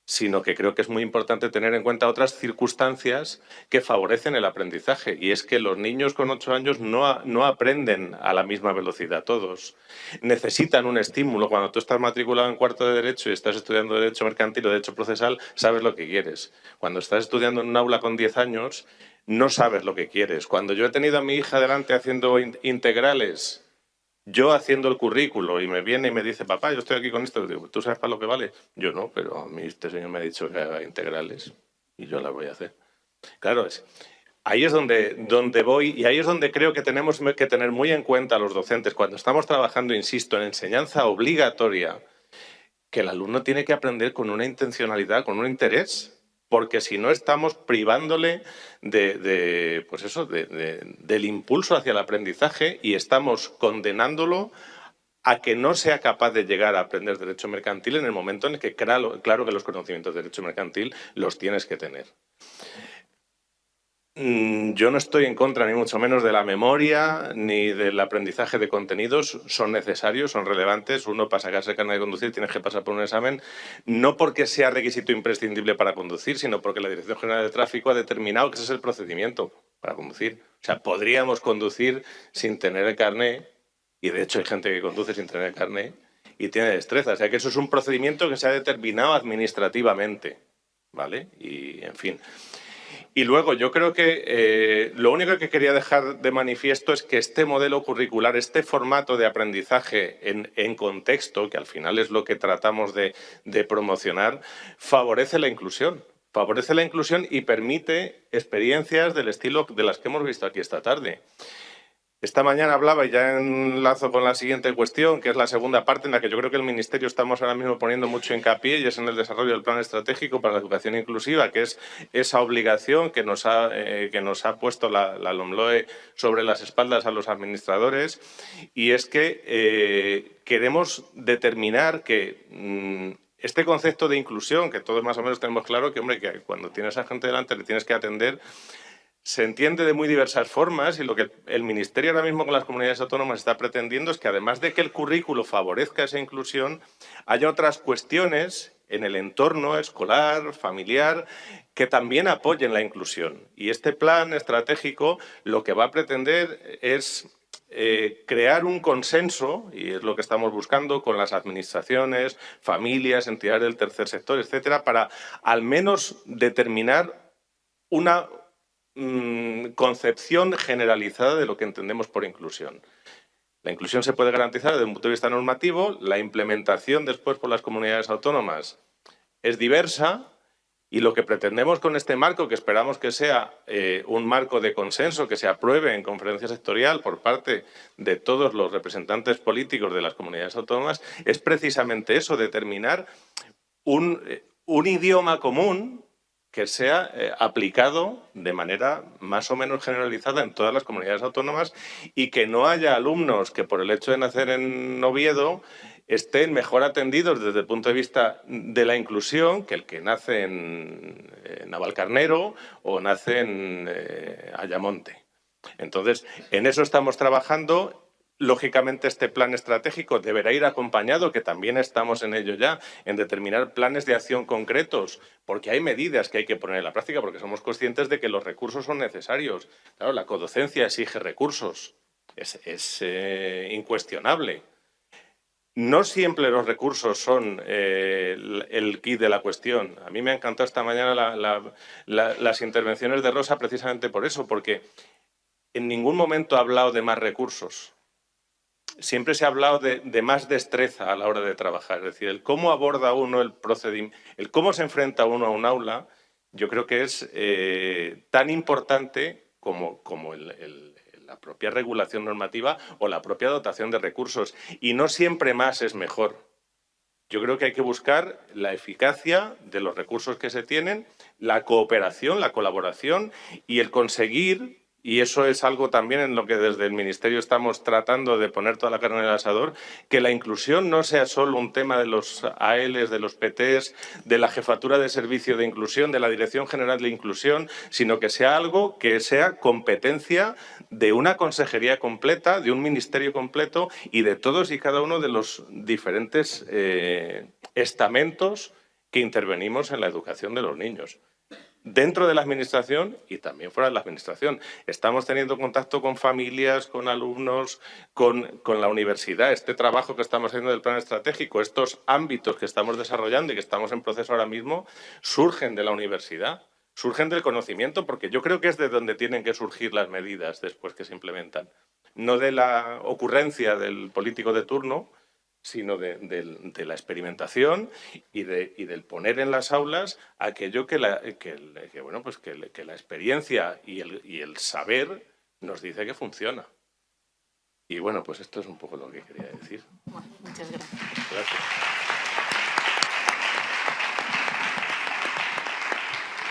sino que creo que es muy importante tener en cuenta otras circunstancias que favorecen el aprendizaje. Y es que los niños con 8 años no aprenden a la misma velocidad todos. Necesitan un estímulo. Cuando tú estás matriculado en cuarto de Derecho y estás estudiando Derecho Mercantil o Derecho Procesal, sabes lo que quieres. Cuando estás estudiando en un aula con 10 años, no sabes lo que quieres. Cuando yo he tenido a mi hija delante haciendo integrales, yo haciendo el currículo, y me viene y me dice, papá, yo estoy aquí con esto, digo, ¿tú sabes para lo que vale? Yo no, pero a mí este señor me ha dicho que haga integrales y yo las voy a hacer. Claro, ahí es donde voy, y ahí es donde creo que tenemos que tener muy en cuenta a los docentes, cuando estamos trabajando, insisto, en enseñanza obligatoria, que el alumno tiene que aprender con una intencionalidad, con un interés. porque si no estamos privándole del impulso hacia el aprendizaje y estamos condenándolo a que no sea capaz de llegar a aprender derecho mercantil en el momento en el que, claro que los conocimientos de derecho mercantil los tienes que tener. Yo no estoy en contra ni mucho menos de la memoria ni del aprendizaje de contenidos. Son necesarios, son relevantes. Uno, para sacarse el carnet de conducir, tienes que pasar por un examen, no porque sea requisito imprescindible para conducir, sino porque la Dirección General de Tráfico ha determinado que ese es el procedimiento para conducir. O sea, podríamos conducir sin tener el carnet, y de hecho hay gente que conduce sin tener el carnet y tiene destreza. O sea, que eso es un procedimiento que se ha determinado administrativamente, ¿vale? Y, en fin. Y luego yo creo que lo único que quería dejar de manifiesto es que este modelo curricular, este formato de aprendizaje en contexto, que al final es lo que tratamos de promocionar, favorece la inclusión. Favorece la inclusión y permite experiencias del estilo de las que hemos visto aquí esta tarde. Esta mañana hablaba, y ya enlazo con la siguiente cuestión, que es la segunda parte en la que yo creo que el Ministerio estamos ahora mismo poniendo mucho hincapié, y es en el desarrollo del Plan Estratégico para la Educación Inclusiva, que es esa obligación que nos ha puesto la LOMLOE sobre las espaldas a los administradores, y es que queremos determinar que este concepto de inclusión, que todos más o menos tenemos claro que, hombre, que cuando tienes a gente delante le tienes que atender, se entiende de muy diversas formas, y lo que el Ministerio ahora mismo con las comunidades autónomas está pretendiendo es que, además de que el currículo favorezca esa inclusión, haya otras cuestiones en el entorno escolar, familiar, que también apoyen la inclusión. Y este plan estratégico lo que va a pretender es crear un consenso, y es lo que estamos buscando con las administraciones, familias, entidades del tercer sector, etcétera, para al menos determinar una concepción generalizada de lo que entendemos por inclusión. La inclusión se puede garantizar desde un punto de vista normativo, la implementación después por las comunidades autónomas es diversa, y lo que pretendemos con este marco, que esperamos que sea un marco de consenso, que se apruebe en conferencia sectorial por parte de todos los representantes políticos de las comunidades autónomas, es precisamente eso, determinar un idioma común que sea aplicado de manera más o menos generalizada en todas las comunidades autónomas, y que no haya alumnos que por el hecho de nacer en Oviedo estén mejor atendidos desde el punto de vista de la inclusión que el que nace en Navalcarnero o nace en Ayamonte. Entonces, en eso estamos trabajando. Lógicamente, este plan estratégico deberá ir acompañado, que también estamos en ello ya, en determinar planes de acción concretos, porque hay medidas que hay que poner en la práctica, porque somos conscientes de que los recursos son necesarios. Claro, la codocencia exige recursos, es incuestionable. No siempre los recursos son el quid de la cuestión. A mí me ha encantado esta mañana las intervenciones de Rosa precisamente por eso, porque en ningún momento ha hablado de más recursos. Siempre se ha hablado de más destreza a la hora de trabajar. Es decir, el cómo aborda uno el procedimiento, el cómo se enfrenta uno a un aula, yo creo que es tan importante como la propia regulación normativa o la propia dotación de recursos. Y no siempre más es mejor. Yo creo que hay que buscar la eficacia de los recursos que se tienen, la cooperación, la colaboración y el conseguir. Y eso es algo también en lo que desde el Ministerio estamos tratando de poner toda la carne en el asador, que la inclusión no sea solo un tema de los AELs, de los PTs, de la Jefatura de Servicio de Inclusión, de la Dirección General de Inclusión, sino que sea algo que sea competencia de una consejería completa, de un ministerio completo y de todos y cada uno de los diferentes estamentos que intervenimos en la educación de los niños. Dentro de la Administración y también fuera de la Administración. Estamos teniendo contacto con familias, con alumnos, con la universidad. Este trabajo que estamos haciendo del plan estratégico, estos ámbitos que estamos desarrollando y que estamos en proceso ahora mismo, surgen de la universidad, surgen del conocimiento, porque yo creo que es de donde tienen que surgir las medidas después que se implementan. No de la ocurrencia del político de turno, sino de la experimentación y del poner en las aulas aquello que la experiencia y el saber nos dice que funciona. Y bueno, pues esto es un poco lo que quería decir. Bueno, muchas gracias. Gracias.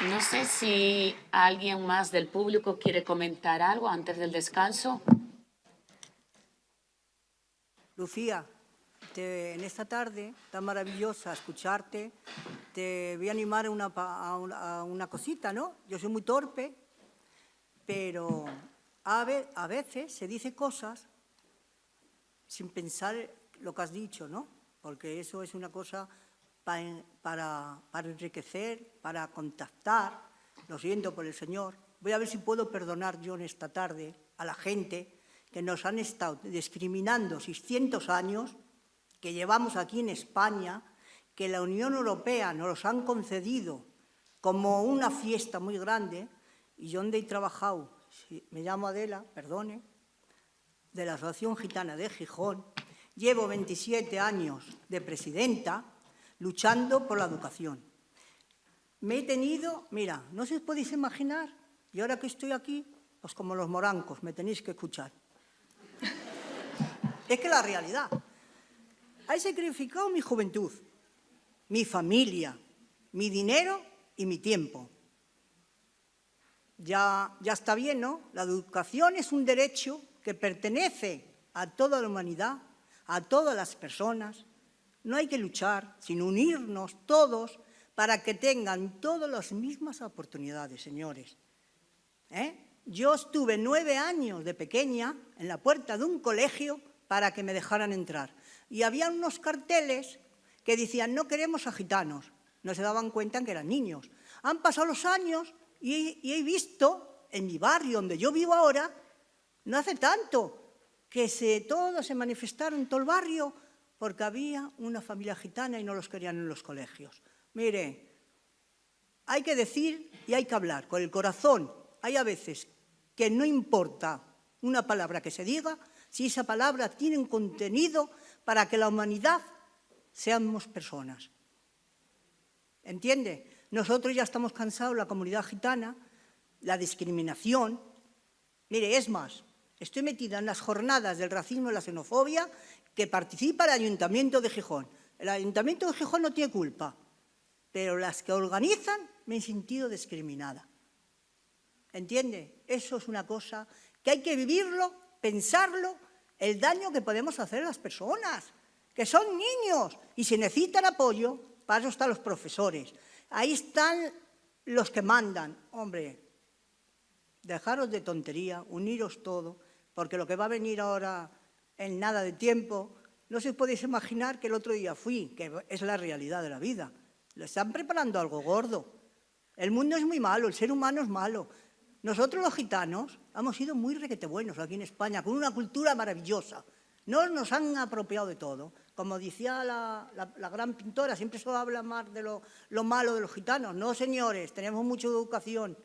No sé si alguien más del público quiere comentar algo antes del descanso. Lucía, en esta tarde tan maravillosa escucharte, te voy a animar a una cosita, ¿no? Yo soy muy torpe, pero a veces se dice cosas sin pensar lo que has dicho, ¿no? Porque eso es una cosa para enriquecer, para contactar. Lo siento por el Señor. Voy a ver si puedo perdonar yo en esta tarde a la gente que nos han estado discriminando 600 años, que llevamos aquí en España, que la Unión Europea nos los han concedido como una fiesta muy grande, y yo donde he trabajado, me llamo Adela, perdone, de la Asociación Gitana de Gijón, llevo 27 años de presidenta luchando por la educación. Me he tenido, mira, no os podéis imaginar, y ahora que estoy aquí, pues como los morancos, me tenéis que escuchar. Es que la realidad. He sacrificado mi juventud, mi familia, mi dinero y mi tiempo. Ya está bien, ¿no? La educación es un derecho que pertenece a toda la humanidad, a todas las personas. No hay que luchar, sino unirnos todos para que tengan todas las mismas oportunidades, señores. Yo estuve 9 años de pequeña en la puerta de un colegio para que me dejaran entrar. Y había unos carteles que decían, no queremos a gitanos. No se daban cuenta que eran niños. Han pasado los años y he visto en mi barrio, donde yo vivo ahora, no hace tanto, que todos se manifestaron en todo el barrio porque había una familia gitana y no los querían en los colegios. Mire, hay que decir y hay que hablar con el corazón. Hay a veces que no importa una palabra que se diga, si esa palabra tiene un contenido para que la humanidad seamos personas. ¿Entiende? Nosotros ya estamos cansados, la comunidad gitana, la discriminación. Mire, es más, estoy metida en las jornadas del racismo y la xenofobia que participa el Ayuntamiento de Gijón. El Ayuntamiento de Gijón no tiene culpa, pero las que organizan me he sentido discriminada. ¿Entiende? Eso es una cosa que hay que vivirlo, pensarlo, el daño que podemos hacer a las personas, que son niños y si necesitan apoyo, para eso están los profesores. Ahí están los que mandan. Hombre, dejaros de tontería, uniros todo, porque lo que va a venir ahora en nada de tiempo, no se os podéis imaginar que el otro día fui, que es la realidad de la vida. Le están preparando algo gordo. El mundo es muy malo, el ser humano es malo. Nosotros los gitanos hemos sido muy requete buenos aquí en España, con una cultura maravillosa. No nos han apropiado de todo. Como decía la gran pintora, siempre se habla más de lo malo de los gitanos. No, señores, tenemos mucha educación,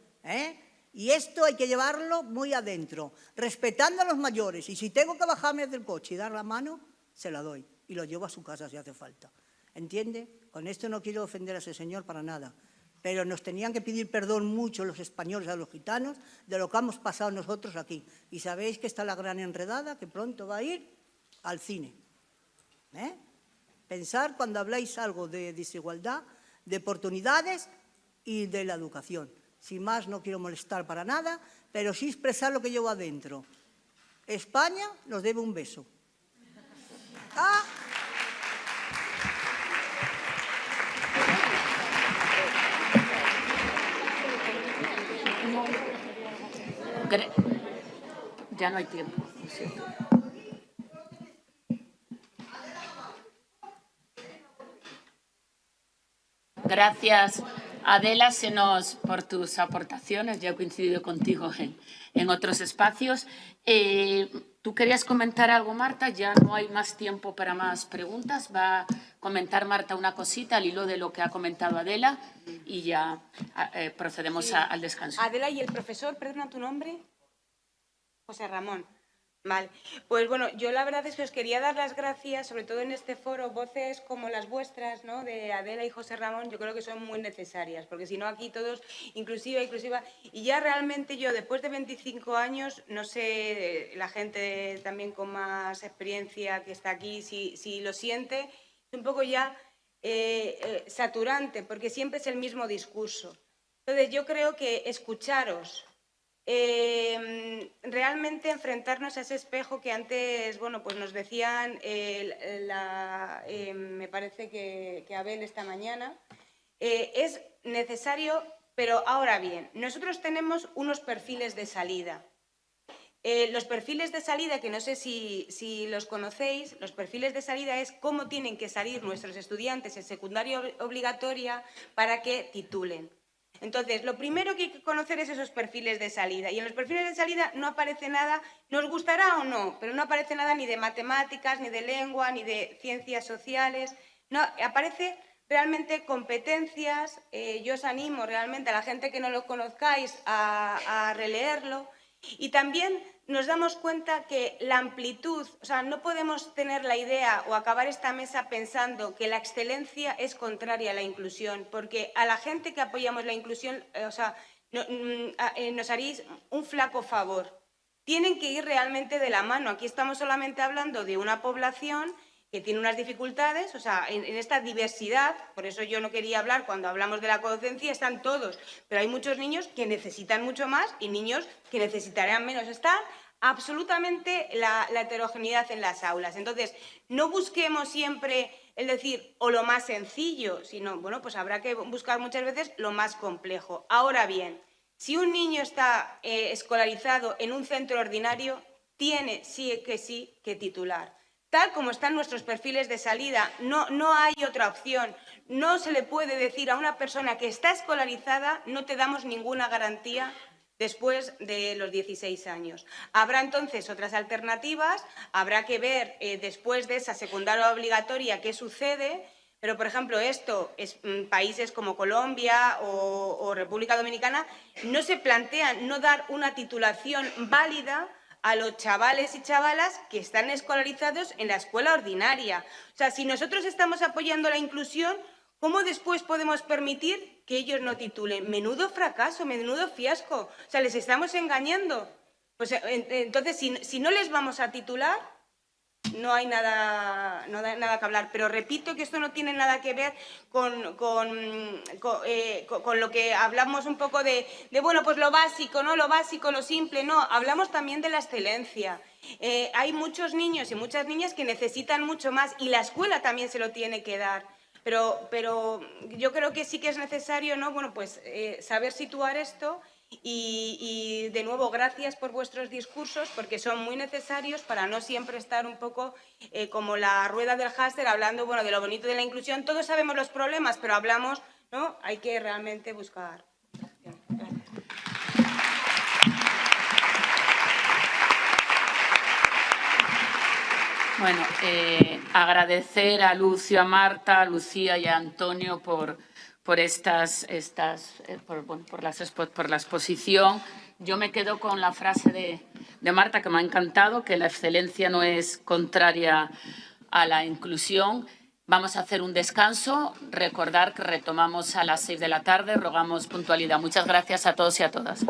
Y esto hay que llevarlo muy adentro, respetando a los mayores. Y si tengo que bajarme del coche y dar la mano, se la doy. Y lo llevo a su casa si hace falta. ¿Entiende? Con esto no quiero ofender a ese señor para nada. Pero nos tenían que pedir perdón mucho los españoles a los gitanos de lo que hemos pasado nosotros aquí. Y sabéis que está la gran enredada que pronto va a ir al cine. Pensar cuando habláis algo de desigualdad, de oportunidades y de la educación. Sin más, no quiero molestar para nada, pero sí expresar lo que llevo adentro. España nos debe un beso. Ya no hay tiempo, lo siento. Gracias, Adela, por tus aportaciones. Ya he coincidido contigo en otros espacios. ¿Tú querías comentar algo, Marta? Ya no hay más tiempo para más preguntas. Va a comentar Marta una cosita al hilo de lo que ha comentado Adela y ya procedemos al descanso. Adela, ¿y el profesor, perdona tu nombre? José Ramón. Vale, pues bueno, yo la verdad es que os quería dar las gracias, sobre todo en este foro, voces como las vuestras, ¿no?, de Adela y José Ramón, yo creo que son muy necesarias, porque si no aquí todos, inclusiva, y ya realmente yo después de 25 años, no sé, la gente también con más experiencia que está aquí, si lo siente, es un poco ya saturante, porque siempre es el mismo discurso. Entonces, yo creo que escucharos, realmente enfrentarnos a ese espejo que antes, bueno, pues nos decían, me parece que Abel esta mañana, es necesario, pero ahora bien, nosotros tenemos unos perfiles de salida. Los perfiles de salida, que no sé si los conocéis, los perfiles de salida es cómo tienen que salir nuestros estudiantes en secundaria obligatoria para que titulen. Entonces, lo primero que hay que conocer es esos perfiles de salida. Y en los perfiles de salida no aparece nada, nos gustará o no, pero no aparece nada ni de matemáticas, ni de lengua, ni de ciencias sociales. No, aparece realmente competencias. Yo os animo realmente a la gente que no lo conozcáis a releerlo. Y también nos damos cuenta que la amplitud, o sea, no podemos tener la idea o acabar esta mesa pensando que la excelencia es contraria a la inclusión, porque a la gente que apoyamos la inclusión, o sea, nos haréis un flaco favor. Tienen que ir realmente de la mano. Aquí estamos solamente hablando de una población que tiene unas dificultades, o sea, en esta diversidad, por eso yo no quería hablar, cuando hablamos de la codocencia están todos, pero hay muchos niños que necesitan mucho más y niños que necesitarán menos. Está absolutamente la heterogeneidad en las aulas. Entonces, no busquemos siempre el decir o lo más sencillo, sino, bueno, pues habrá que buscar muchas veces lo más complejo. Ahora bien, si un niño está escolarizado en un centro ordinario, tiene sí que titular. Tal como están nuestros perfiles de salida, no hay otra opción. No se le puede decir a una persona que está escolarizada, no te damos ninguna garantía después de los 16 años. Habrá entonces otras alternativas, habrá que ver después de esa secundaria obligatoria qué sucede, pero, por ejemplo, esto es países como Colombia o República Dominicana, no se plantean no dar una titulación válida a los chavales y chavalas que están escolarizados en la escuela ordinaria. O sea, si nosotros estamos apoyando la inclusión, ¿cómo después podemos permitir que ellos no titulen? Menudo fracaso, menudo fiasco. O sea, les estamos engañando. Pues entonces, si no les vamos a titular, no hay nada que hablar. Pero repito que esto no tiene nada que ver con lo que hablamos un poco de, bueno, pues lo básico, ¿no? Lo básico, lo simple, no. Hablamos también de la excelencia. Hay muchos niños y muchas niñas que necesitan mucho más y la escuela también se lo tiene que dar. Pero yo creo que sí que es necesario, ¿no? Bueno, pues saber situar esto. Y de nuevo, gracias por vuestros discursos, porque son muy necesarios para no siempre estar un poco como la rueda del hámster hablando, bueno, de lo bonito de la inclusión. Todos sabemos los problemas, pero hablamos, ¿no? Hay que realmente buscar. Gracias. Bueno, agradecer a Lucio, a Marta, a Lucía y a Antonio por la exposición. Yo me quedo con la frase de Marta, que me ha encantado, que la excelencia no es contraria a la inclusión. Vamos a hacer un descanso. Recordar que retomamos a las 6 de la tarde. Rogamos puntualidad. Muchas gracias a todos y a todas.